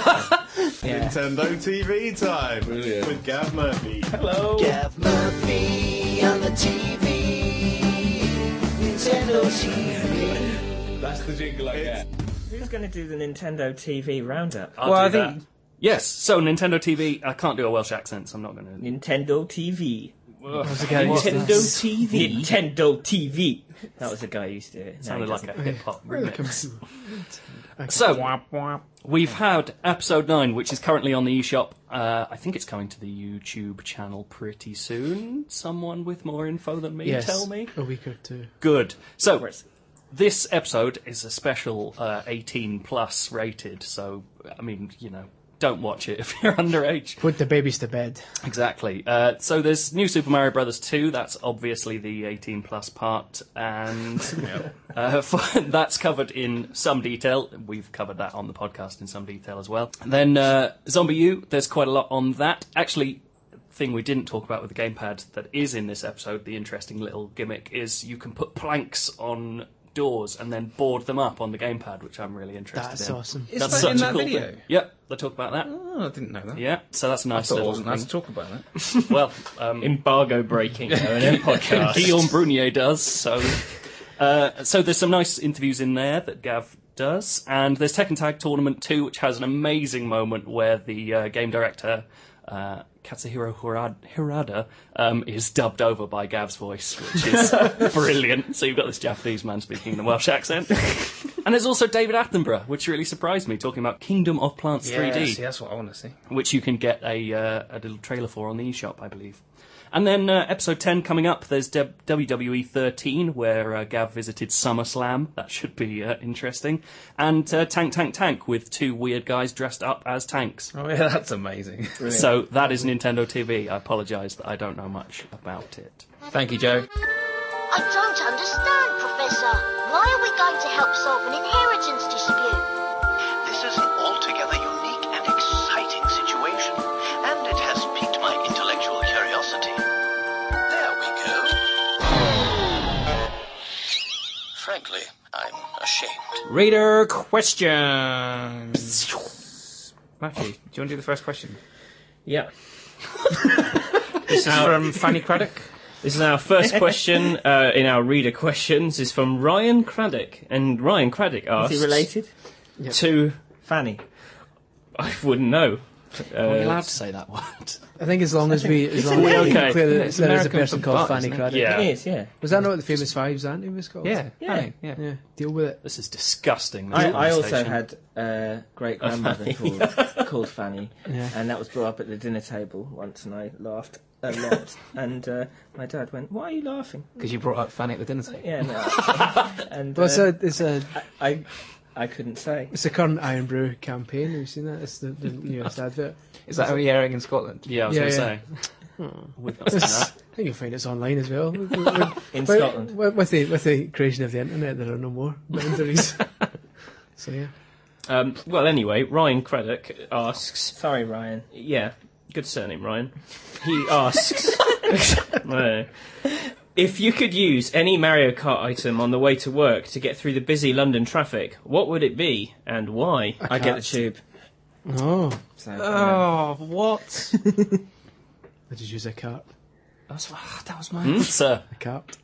Nintendo TV time with Gav Murphy. Hello. Gav Murphy on the TV. Nintendo TV. That's the jingle I get. who's going to do the Nintendo TV roundup? I think yes. So Nintendo TV. I can't do a Welsh accent, so I'm not going to. Nintendo TV. Nintendo TV. Nintendo TV. That was the guy who used to do it. Sounded like a hip hop remix. Okay. So we've had episode 9, which is currently on the eShop. I think it's coming to the YouTube channel pretty soon. Someone with more info than me, Yes, tell me. a week or two. Good. So this episode is a special 18 plus rated. So I mean, you know, don't watch it if you're underage. Put the babies to bed. Exactly. So there's New Super Mario Bros. 2. That's obviously the 18 plus part, and that's covered in some detail. We've covered that on the podcast in some detail as well. And then Zombie U. There's quite a lot on that. Actually, thing we didn't talk about with the gamepad that is in this episode, the interesting little gimmick, is you can put planks on doors and then board them up on the gamepad, which I'm really interested That's in. awesome. Is That's that such in a that cool video? thing. Yep, they talk about that. Oh, I didn't know that. Yeah, so that's a I nice thought I little wasn't allowed thing. to talk about that. Well, Embargo breaking in a podcast. Guillaume Brunier does. So there's some nice interviews in there that Gav does, and there's Tekken Tag Tournament 2, which has an amazing moment where the game director Katsuhiro Hirada is dubbed over by Gav's voice, which is brilliant. So you've got this Japanese man speaking in a Welsh accent. And there's also David Attenborough, which really surprised me, talking about Kingdom of Plants 3D. See, that's what I want to see. Which you can get a little trailer for on the eShop, I believe. And then episode 10 coming up, there's WWE 13, where Gav visited SummerSlam. That should be interesting. And Tank with 2 weird guys dressed up as tanks. Oh yeah, that's amazing. So that is Nintendo TV. I apologise that I don't know much about it. Thank you, Joe. I don't understand, Professor. Why are we going to help solve an inheritance dispute? The This is an altogether unique and exciting situation, and it has piqued my intellectual curiosity. There we go. Frankly, I'm ashamed. Reader question. Matthew, do you want to do the first question? Yeah. This is from Fanny Craddock. This is our first question in our reader questions. Is from Ryan Craddock, and Ryan Craddock asks, Is he related to Fanny? I wouldn't know. Are we allowed to say that word? I think as long as we okay. clear that It's there is a American person for called butt, Fanny isn't it? Craddock. Yeah. It is, yeah. Was that not what the Famous Fives auntie was called? Yeah, Yeah. Fanny, yeah. Yeah, deal with it. This is disgusting. This I also conversation. had a great grandmother called Fanny, Yeah. and that was brought up at the dinner table once, and I laughed a lot. And my dad went, "Why are you laughing?" Because you brought up Fanny at the dinner table. Yeah, no. And Well, I couldn't say. it's a current Iron Brew campaign. Have you seen that? It's the newest advert. Is that only airing in Scotland? Yeah, I was Yeah, going to yeah. say. We've not seen It's- that. I think you'll find it's online as well. In Scotland. With the creation of the internet, there are no more boundaries. So yeah. Well, anyway, Ryan Craddock asks. Sorry, Ryan. Yeah, good surname, Ryan. He asks if you could use any Mario Kart item on the way to work to get through the busy London traffic, what would it be and why? I get the tube. Oh, So, Oh, what? I just use a cart. That was mine. Sir, A cart.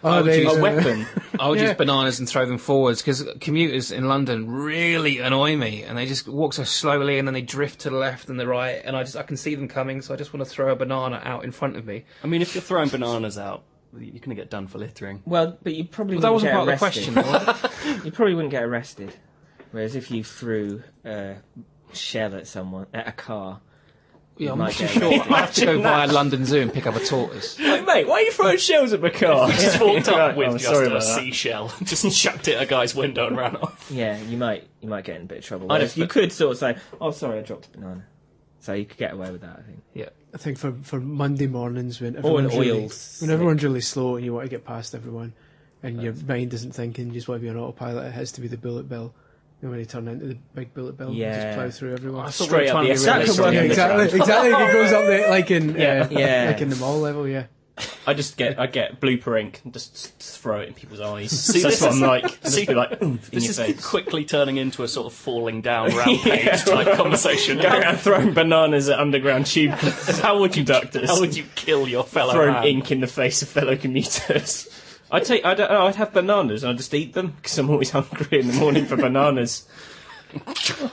I would there you use go. A weapon. I would Yeah. use bananas and throw them forwards because commuters in London really annoy me, and they just walk so slowly and then they drift to the left and the right, and I can see them coming, so I just want to throw a banana out in front of me. I mean, if you're throwing bananas out, you're going to get done for littering. well, but you probably But that wouldn't wasn't get part of the arrested. question. was it? You probably wouldn't get arrested. Whereas if you threw a shell at someone, at a car, Yeah, I'm might not too get sure. arrested. I have to go via London Zoo and pick up a tortoise. Like, mate, why are you throwing shells at my car? Just walked up with Oh, just sorry a about that. seashell, just chucked it at a guy's window and ran off. yeah, you might get in a bit of trouble. I'd Whereas have- you could sort of say, "Oh, sorry, I dropped a banana," so you could get away with that. I think. Yeah. I think for Monday mornings when Or an everyone's oil really, when everyone's really slow and you want to get past everyone, and your mind isn't thinking, you just want to be on autopilot. It has to be the bullet bill. You know, when you turn into the big bullet bill, and Yeah. just plough through everyone. I thought Straight we were up trying the to be That realistic. could work Yeah, in the exactly. It goes up there like in Yeah. like in the mall level. Yeah. I get blooper ink and just throw it in people's eyes. See, That's this what is- I'm like. Just see, be like, in This your is face. quickly turning into a sort of falling down rampage type conversation. Going around throwing bananas at underground tube. How would you conductors? How would you kill your fellow throw man? ink in the face of fellow commuters? I'd have bananas and I'd just eat them because I'm always hungry in the morning for bananas.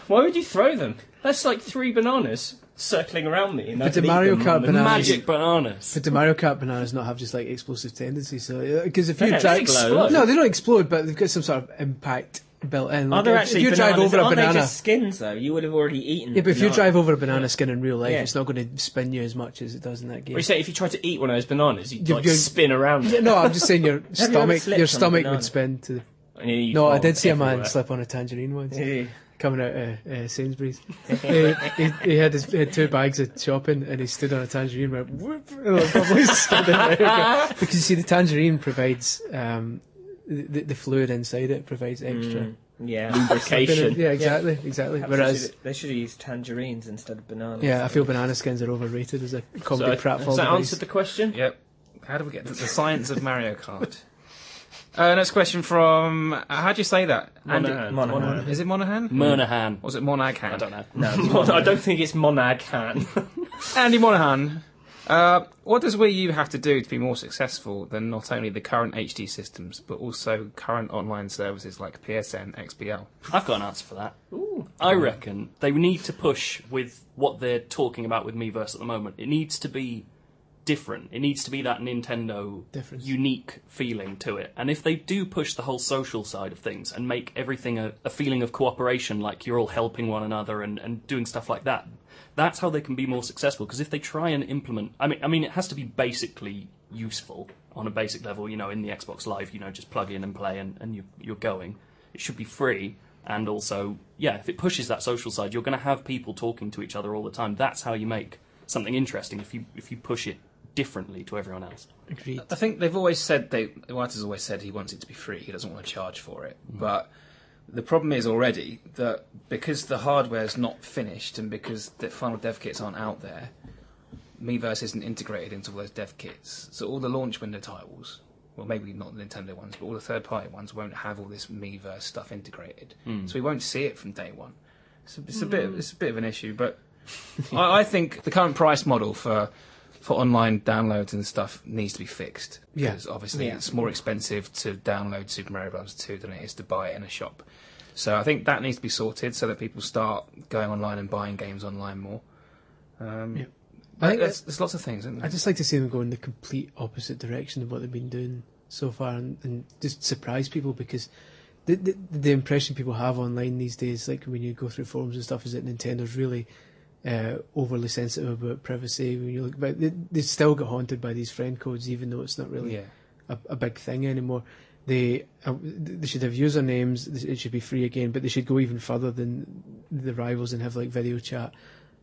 Why would you throw them? That's like 3 bananas circling around me. And I But the could eat Mario them Kart on the- bananas- Magic bananas. But do Mario Kart bananas not have just like explosive tendencies? So because if They you don't drive, explode. no, they don't explode, but they've got some sort of impact built in. Are Like, there if actually you drive bananas? over a Aren't they banana, just skins though? You would have already eaten. yeah, but if you banana. drive over a banana skin in real life, Yeah. it's not going to spin you as much as it does in that game. What you say? If you tried to eat one of those bananas, you'd You're- like you're- spin around. Yeah, no, I'm just saying your you ever stomach, slipped your on a stomach banana? would spin to. And you'd No, I fall did see a man everywhere. slip on a tangerine once. Yeah. Coming out of Sainsbury's. he had 2 bags of shopping and he stood on a tangerine and went whoop, and like, probably stood in there. Because you see the tangerine provides the fluid inside it provides extra Yeah. Lubrication. yeah, exactly. Whereas they should have used tangerines instead of bananas. yeah, I feel banana skins are overrated as a comedy pratfall Has that device. answered the question? Yep. How do we get to the science of Mario Kart? Next question from... how do you say that? Monaghan. Is it Monaghan? Murnahan. Or was it Monaghan? I don't know. No, I don't think it's Monaghan. Andy Monaghan. What does Wii U have to do to be more successful than not only the current HD systems, but also current online services like PSN, XBL? I've got an answer for that. I reckon they need to push with what they're talking about with Miiverse at the moment. It needs to be different. It needs to be that Nintendo Difference. unique feeling to it. And if they do push the whole social side of things and make everything a feeling of cooperation, like you're all helping one another and doing stuff like that, that's how they can be more successful. Because if they try and implement... I mean, it has to be basically useful on a basic level, you know, in the Xbox Live, you know, just plug in and play and you're going. It should be free. And also, yeah, if it pushes that social side, you're going to have people talking to each other all the time. That's how you make something interesting, if you push it differently to everyone else. Agreed. I think they've always said... White has always said he wants it to be free. He doesn't want to charge for it. But The problem is already that because the hardware's not finished and because the final dev kits aren't out there, Miiverse isn't integrated into all those dev kits. So all the launch window titles, well, maybe not the Nintendo ones, but all the third-party ones won't have all this Miiverse stuff integrated. So we won't see it from day one. It's a bit of an issue, but I think the current price model for online downloads and stuff needs to be fixed. Because obviously it's more expensive to download Super Mario Bros. 2 than it is to buy it in a shop. So I think that needs to be sorted so that people start going online and buying games online more. I think there's lots of things, isn't there? I'd just like to see them go in the complete opposite direction of what they've been doing so far and just surprise people, because the impression people have online these days, like when you go through forums and stuff, is that Nintendo's really overly sensitive about privacy. When you look about, they still get haunted by these friend codes, even though it's not really a big thing anymore. They should have usernames. It should be free again, but they should go even further than the rivals and have like video chat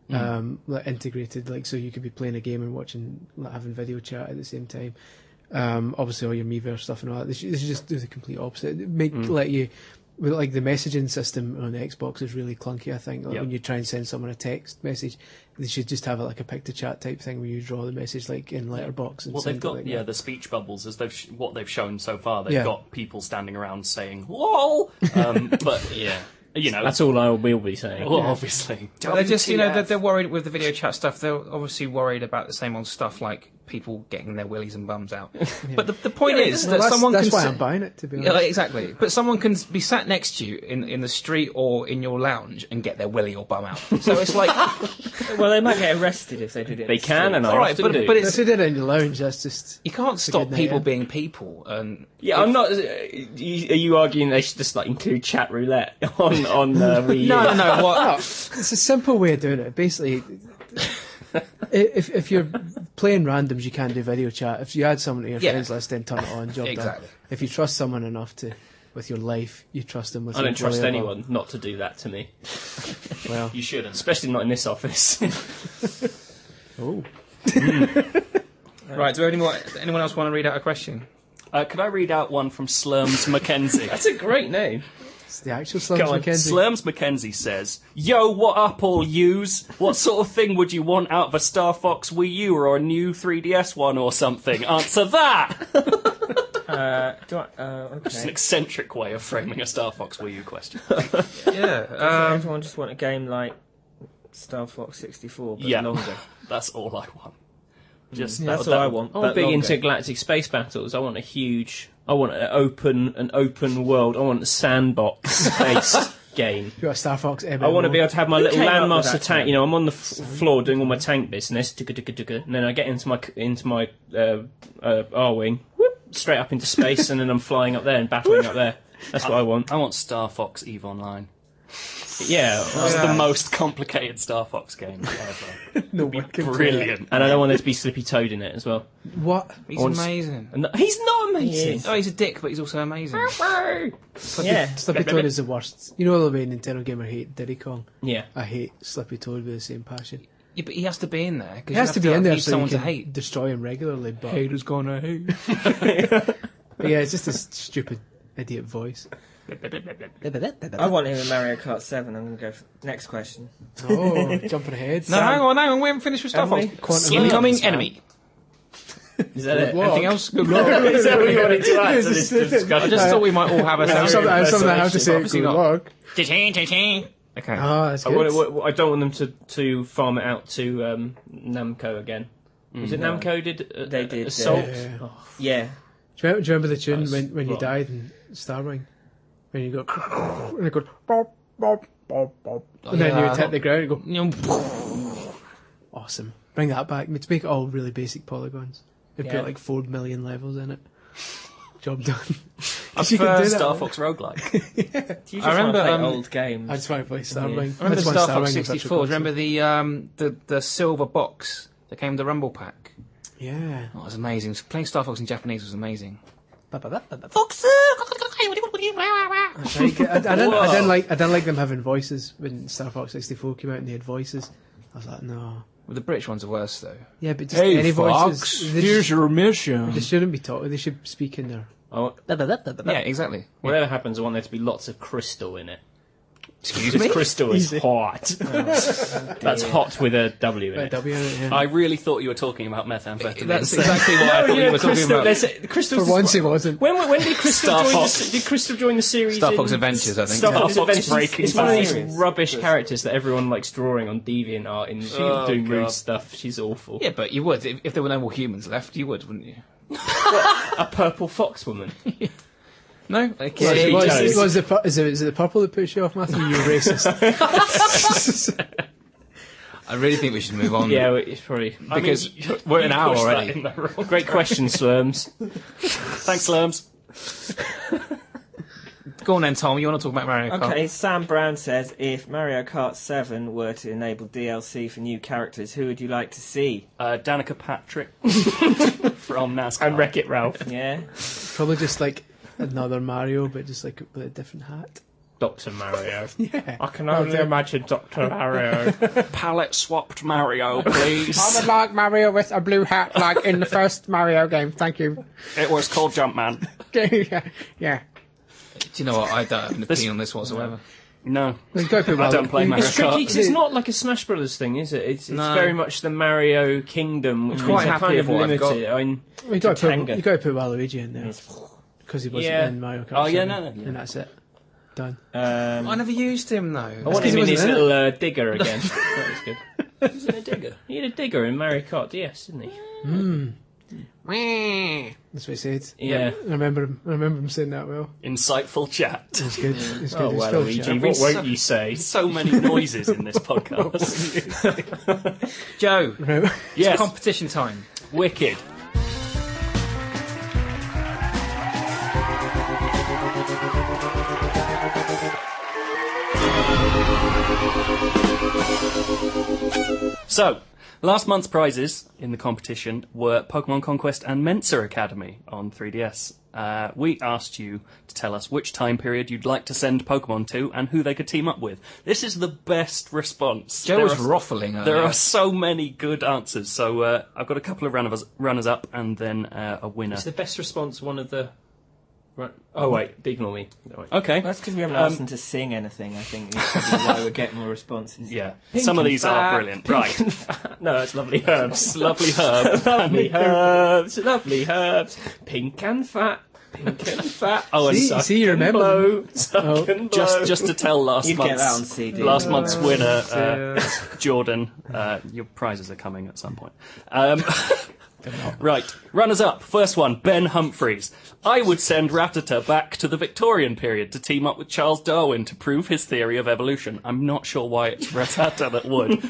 like integrated, like so you could be playing a game and watching, like, having video chat at the same time. Obviously, all your Miiverse stuff and all that. They should just do the complete opposite. Let you. Like the messaging system on the Xbox is really clunky, I think. Like when you try and send someone a text message, they should just have it like a pick-to-chat type thing where you draw the message like in Letterbox. And they've got the speech bubbles as what they've shown so far. They've got people standing around saying "lol," but you know, that's all I will be saying. Well, obviously, they're just they're worried with the video chat stuff. They're obviously worried about the same old stuff like people getting their willies and bums out. But the point is that someone that's can. That's why I'm buying it, to be honest. Yeah, exactly. But someone can be sat next to you in the street or in your lounge and get their willy or bum out. So it's like, well, they might get arrested if they did it. They can, and I often do. But if they did it in your lounge, that's just you can't stop people being people. And I'm not. Are you arguing they should just like include chat roulette on Wii U? No. What? It's a simple way of doing it. Basically, if you're playing randoms, you can't do video chat. If you add someone to your friends list, then turn it on. Job done. If you trust someone enough with your life, you trust them with. I don't trust anyone not to do that to me. Well, you shouldn't, especially not in this office. Oh. Right. Do anyone else want to read out a question? Could I read out one from Slurms Mackenzie? That's a great name. It's the actual Slurms Mackenzie. Slurms Mackenzie says, "Yo, what up, all yous? What sort of thing would you want out of a Star Fox Wii U or a new 3DS one or something? Answer that!" Okay. Just an eccentric way of framing a Star Fox Wii U question. Everyone just want a game like Star Fox 64, but longer. That's all I want. That's all I want. I'm big into galactic space battles. I want an open world. I want a sandbox-based game. You got a Star Fox MMO. I want to be able to have my little landmaster tank. You know, I'm on the floor doing all my tank business, and then I get into my R-wing, straight up into space, and then I'm flying up there and battling up there. That's what I want. I want Star Fox EVE Online. Yeah, it's the most complicated Star Fox game ever. No one can brilliant. And I don't want there to be Slippy Toad in it as well. What? He's amazing. He's not amazing. Oh, he's a dick, but he's also amazing. Slippy Toad is the worst. You know the way Nintendo Gamer hate Diddy Kong? Yeah. I hate Slippy Toad with the same passion. Yeah, but he has to be in there. He has to be in there so someone you to can hate. Destroy him regularly. But Haters gonna hate. But yeah, it's just a stupid idiot voice. I want him in Mario Kart 7. I'm going to go for next question. Oh, jumping ahead. No, hang on, we haven't finished with Star Fox. Incoming enemy. Is that it? Anything else? Good luck. Is that what you wanted to add to this discussion? I just thought we might all have a something I have to say. Good luck. Okay. Oh, that's good. I don't want them to farm it out to Namco again. Was it Namco they did Assault? Yeah. Do you remember the tune when you died in Starwing? When you go, and it goes, bop, bop, bop, bop. And then you would hit the ground and go, awesome. Bring that back. To make it all really basic polygons. They'd put like 4 million levels in it. Job done. I prefer Star Fox roguelike. I remember old games. I just want to play Starwing. I remember Star Fox 64. Do you remember the silver box that came with the Rumble Pack? Yeah. Oh, it was amazing. Playing Star Fox in Japanese was amazing. Fox! I didn't like them having voices when Star Fox 64 came out and they had voices. I was like, no. Well, the British ones are worse though. Yeah, but just any voices. Here's your mission. They shouldn't be talking. They should speak in their Yeah, exactly. Whatever happens, I want there to be lots of crystal in it. Excuse Because me? crystal is hot. That's hot with a W in Right, it. W in it, yeah. I really thought you were talking about methamphetamine. That's exactly what I thought you were talking about. Crystal's For once, it wasn't. When did Crystal Star join? Fox. Did Crystal join the series? Star in Fox Adventures, I think. Star Yeah. Fox Star Fox Adventures. Breaking It's one of these Bad. rubbish characters that everyone likes drawing on DeviantArt and doing rude God. stuff. She's awful. Yeah, but you would. If there were no more humans left, you would, wouldn't you? A purple fox woman. No? Is Okay. it the purple that puts you off, Matthew? You're racist. I really think we should move on. Yeah, it's probably Because we're an hour already. great question, Slurms. Thanks, Lerms. Go on then, Tom. You want to talk about Mario Kart? Okay, Sam Brown says, if Mario Kart 7 were to enable DLC for new characters, who would you like to see? Danica Patrick from NASCAR. And Wreck-It Ralph. Yeah? Probably just like another Mario, but just like with a different hat. Dr. Mario. Yeah. I can only imagine Dr. Mario. Palette swapped Mario, please. I would like Mario with a blue hat, like in the first Mario game. Thank you. It was called Jumpman. yeah. Do you know what? I don't have an opinion on this whatsoever. No, Well, you gotta put I don't play Mario It's tricky Kart. because it's not like a Smash Brothers thing, is it? It's No. very much the Mario Kingdom, which quite means they're happy kind of with what I've limited. got. I mean, You gotta Tanga. put Waluigi in there because he wasn't Yeah. in Mario Kart. Oh, yeah, 7, no, yeah. and that's it. Done. I never used him, though. I want because him in he his wasn't in little digger again. That was good. Isn't it digger? He had a digger in Mario Kart DS, didn't he? That's what he said. Yeah. I remember him saying that well. Insightful chat. It's good. It's good. Oh, It's well, full of Luigi, shit. what won't you say? So many noises in this podcast. Joe, Right. Yes, competition time. wicked. So, last month's prizes in the competition were Pokemon Conquest and Mensa Academy on 3DS. We asked you to tell us which time period you'd like to send Pokemon to and who they could team up with. This is the best response. Joe There was are- ruffling earlier. There are so many good answers. So I've got a couple of runners-up and then a winner. It's the best response, one of the... Right. Oh, wait, ignore me. No, wait. Okay. That's because we haven't asked them to sing anything, I think. Is probably why we're getting more responses. Yeah. Pink Some of and these fat, are brilliant. Right. No, it's lovely herbs. It's lovely herb. Lovely herbs, lovely herbs. Pink and fat, pink and fat. Oh, and suck see, you and remember blow, suck and blow. just to tell You'd get that on CD. last month's winner, Jordan, your prizes are coming at some point. Right, runners up. First one, Ben Humphreys. I would send Rattata back to the Victorian period to team up with Charles Darwin to prove his theory of evolution. I'm not sure why it's Rattata that would.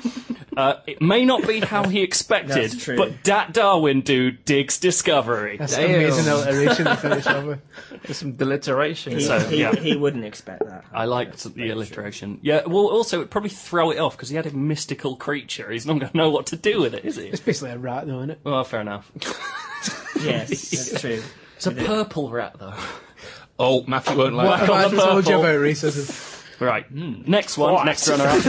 It may not be how he expected, That's true. but that Darwin dude digs discovery. That's Damn. amazing alliteration to finish off with. There's some alliteration. He, So, he, yeah. he wouldn't expect that. I liked the alliteration. Yeah, well, also, it'd probably throw it off because he had a mystical creature. He's not going to know what to do with it, is he? It's basically a rat, though, isn't it? Well, fair enough. Yes, that's true. It's a purple rat, though. Oh, Matthew won't like What that. have I the told you purple. about racism? Right, next one, What? next runner-up.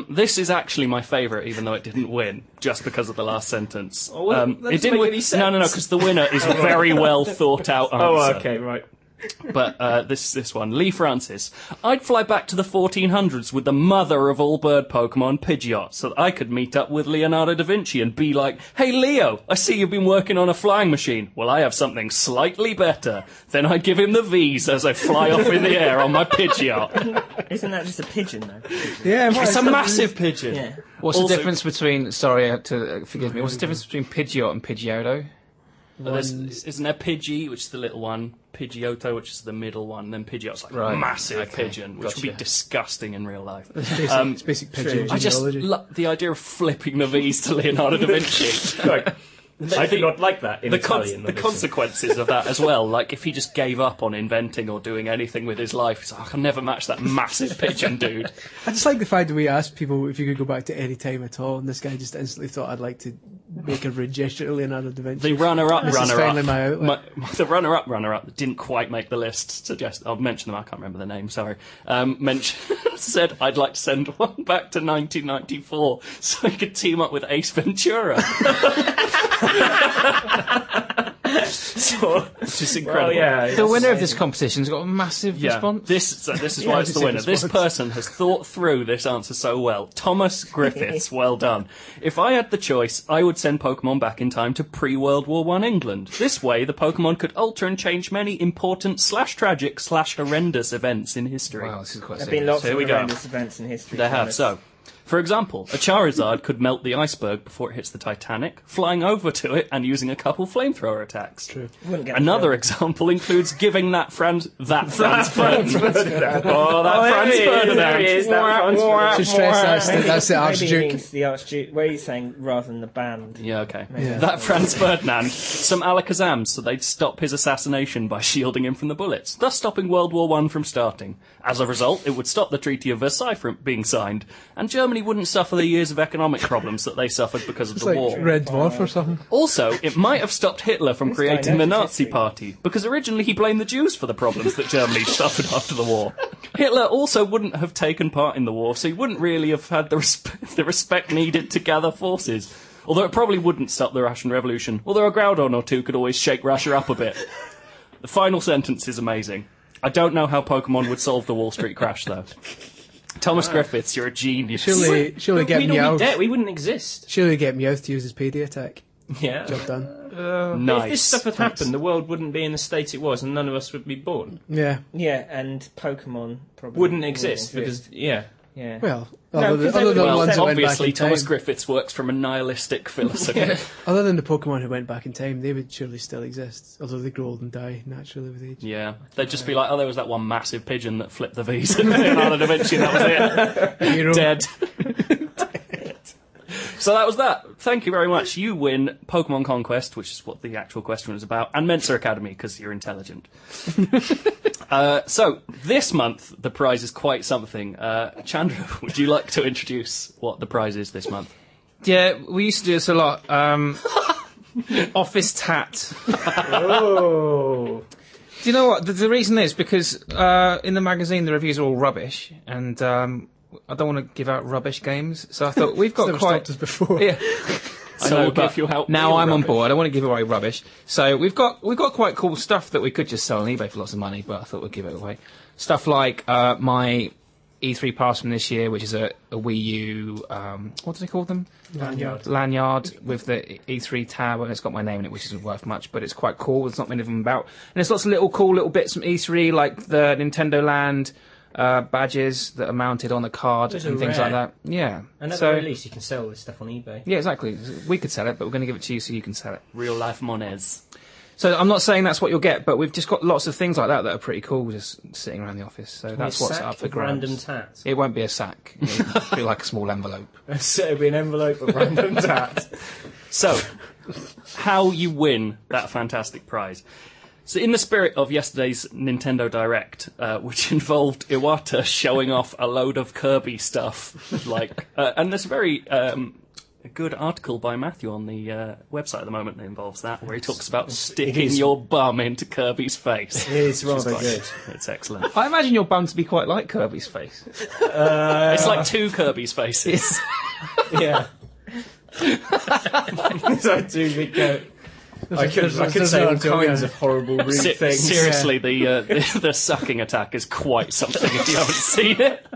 This is actually my favourite, even though it didn't win, just because of the last sentence. Oh, well, that it doesn't didn't make win. any No, sense. because the winner is a very well thought out answer. Oh, okay, right. But this one, Lee Francis. I'd fly back to the 1400s with the mother of all bird Pokemon, Pidgeot, so that I could meet up with Leonardo da Vinci and be like, "Hey Leo, I see you've been working on a flying machine. Well, I have something slightly better." Then I'd give him the V's as I fly off in the air on my Pidgeot. Isn't that just a pigeon, though? Yeah, It's a massive pigeon. Yeah. What's Also- the difference between... Sorry, forgive me. What's the difference between Pidgeot and Pidgeotto? Isn't there Pidgey, which is the little one, Pidgeotto, which is the middle one, then Pidgeot's like Right, a massive okay, pigeon, which would be gotcha. disgusting in real life. It's basic pigeon I just genealogy. love the idea of flipping the V's to Leonardo da Vinci. I do not like that in the Italian. the obviously. consequences of that as well. Like, if he just gave up on inventing or doing anything with his life, he's like, I can never match that massive pigeon dude. I just like the fact that we asked people if you could go back to any time at all, and this guy just instantly thought I'd like to make a rude gesture to Leonardo da Vinci. The runner-up, This is finally my runner-up, outlet. the runner-up that didn't quite make the list. Suggest I'll mention them. I can't remember the name. Sorry. Said I'd like to send one back to 1994 so I could team up with Ace Ventura. which is incredible. Well, yeah, The winner of this competition's got a massive Yeah, response. this is why it's the winner. This person has thought through this answer so well. Thomas Griffiths, well done. If I had the choice, I would send Pokemon back in time to pre-World War I England. This way, the Pokemon could alter and change many important /tragic /horrendous events in history. Wow, this is quite There have been serious. lots Here of we go. horrendous events in history. They have. Thomas. So, for example, a Charizard could melt the iceberg before it hits the Titanic, flying over to it and using a couple flamethrower attacks. True. Wouldn't get Another killed. example includes giving that Franz Ferdinand. Oh, that Oh, Franz there Ferdinand. he is, that Franz Ferdinand. To stress that's the Maybe he Archduke. means the Archduke. Where he's saying rather than the band. Yeah, okay. Yeah. That Franz Ferdinand, some Alakazams, so they'd stop his assassination by shielding him from the bullets, thus stopping World War I from starting. As a result, it would stop the Treaty of Versailles from being signed, and Germany wouldn't suffer the years of economic problems that they suffered because of It's the like war. Red Dwarf or something. Also, it might have stopped Hitler from This guy creating the knows Nazi history. Party, because originally he blamed the Jews for the problems that Germany suffered after the war. Hitler also wouldn't have taken part in the war, so he wouldn't really have had the respect needed to gather forces. Although it probably wouldn't stop the Russian Revolution, although a Groudon or two could always shake Russia up a bit. The final sentence is amazing. I don't know how Pokemon would solve the Wall Street crash, though. Thomas Griffiths, you're a genius. Surely get We'd all be dead. Meowth. We wouldn't exist. Surely get Meowth to use his payday attack. Yeah. Job done. Nice. If this stuff had happened, the world wouldn't be in the state it was, and none of us would be born. Yeah. Yeah, and Pokemon probably Wouldn't exist because Yeah. Well, No, other 'cause they than would- the well, ones that went back obviously, in time. Thomas Griffiths works from a nihilistic philosophy. Other than the Pokemon who went back in time, they would surely still exist. Although they grow old and die naturally with age. Yeah, they'd just be like, oh, there was that one massive pigeon that flipped the V's in Leonardo da Vinci, and that was it. Hero. Dead. So that was that. Thank you very much. You win Pokemon Conquest, which is what the actual question was about, and Mensa Academy, because you're intelligent. So, this month, the prize is quite something. Chandra, would you like to introduce what the prize is this month? Yeah, we used to do this a lot. Office tat. Oh. Do you know what? The reason is because in the magazine the reviews are all rubbish, and I don't want to give out rubbish games, so I thought we've got Never quite. stopped us before. Yeah. So I know, if but you help now me with I'm on rubbish. board. I don't want to give away rubbish. So we've got quite cool stuff that we could just sell on eBay for lots of money, but I thought we'd give it away. Stuff like my E3 pass from this year, which is a Wii U. What do they call them? Lanyard with the E3 tab, and it's got my name in it, which isn't worth much, but it's quite cool. There's not many of them about, and there's lots of little cool little bits from E3, like the Nintendo Land badges that are mounted on the card Those and are things rare. like that. Yeah. And at So- the very least, you can sell this stuff on eBay. yeah, exactly. We could sell it, but we're going to give it to you so you can sell it. Real life monies. So I'm not saying that's what you'll get, but we've just got lots of things like that that are pretty cool just sitting around the office. So that's A what's sack up for of grabs. random tats. It won't be a sack. It'll be like a small envelope. So it'll be an envelope of random tats. So, how you win that fantastic prize. So in the spirit of yesterday's Nintendo Direct, which involved Iwata showing off a load of Kirby stuff, like, and there's a very a good article by Matthew on the website at the moment that involves that, where he talks about sticking your bum into Kirby's face. It is Which rather quite good. It's excellent. I imagine your bum to be quite like Kirby's face. It's like two Kirby's faces. Yeah. So do big go. I could there's say no all joke, kinds yeah. of horrible, rude things. Seriously, the sucking attack is quite something if you haven't seen it.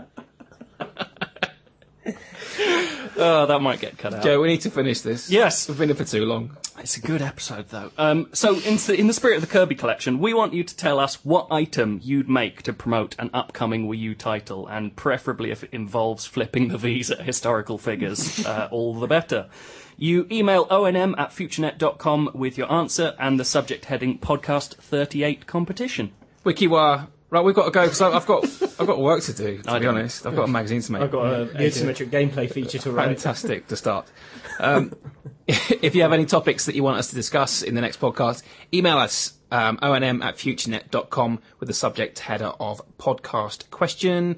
Oh, that might get cut out. Joe, we need to finish this. Yes. We've been here for too long. It's a good episode, though. So, in the spirit of the Kirby collection, we want you to tell us what item you'd make to promote an upcoming Wii U title, and preferably if it involves flipping the V's at historical figures, all the better. You email onm@futurenet.com with your answer and the subject heading Podcast 38 Competition. Wikiwa. Right, we've got to go because I've got work to do, to be honest. I've got a magazine to make. I've got an asymmetric gameplay feature to write. Fantastic to start. If you have any topics that you want us to discuss in the next podcast, email us onm@futurenet.com with the subject header of podcast question.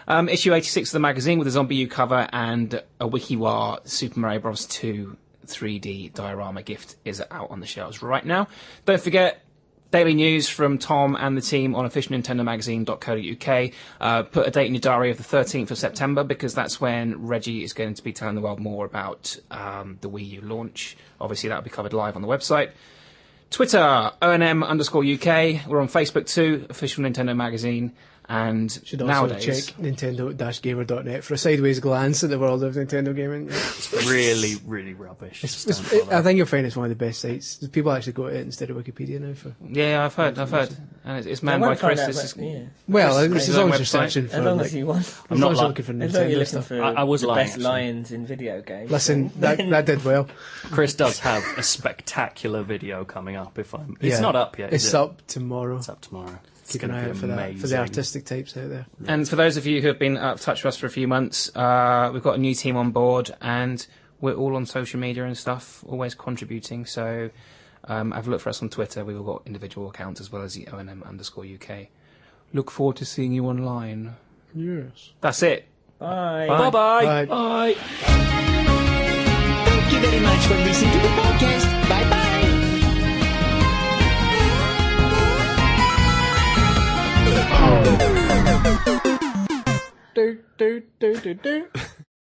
Issue 86 of the magazine with a Zombie U cover and a Wikiwa Super Mario Bros. 2 3D diorama gift is out on the shelves right now. Don't forget, daily news from Tom and the team on officialnintendomagazine.co.uk. Put a date in your diary of the 13th of September because that's when Reggie is going to be telling the world more about the Wii U launch. Obviously, that will be covered live on the website. Twitter, ONM_UK. We're on Facebook too, official Nintendo magazine. And should also nowadays, check Nintendo-gamer.net for a sideways glance at the world of Nintendo gaming. It's really, really rubbish. I think you'll find it's one of the best sites. People actually go to it instead of Wikipedia now. Yeah, I've heard. And it's manned by Chris. Well, as long as you're searching for... As long as you want. I'm not looking for Nintendo stuff. I was the lying, best lions in video games. Listen, that did well. Chris does have a spectacular video coming up. It's not up yet. It's up tomorrow. It's up tomorrow. Keep an eye out for that, for the artistic types out there. And for those of you who have been out of touch with us for a few months, we've got a new team on board, and we're all on social media and stuff, always contributing. So have a look for us on Twitter. We've all got individual accounts as well as the ONM_UK. Look forward to seeing you online. Yes. That's it. Bye. Bye-bye. Bye. Thank you very much for listening to the podcast. Bye-bye. Do, do, do, do, do.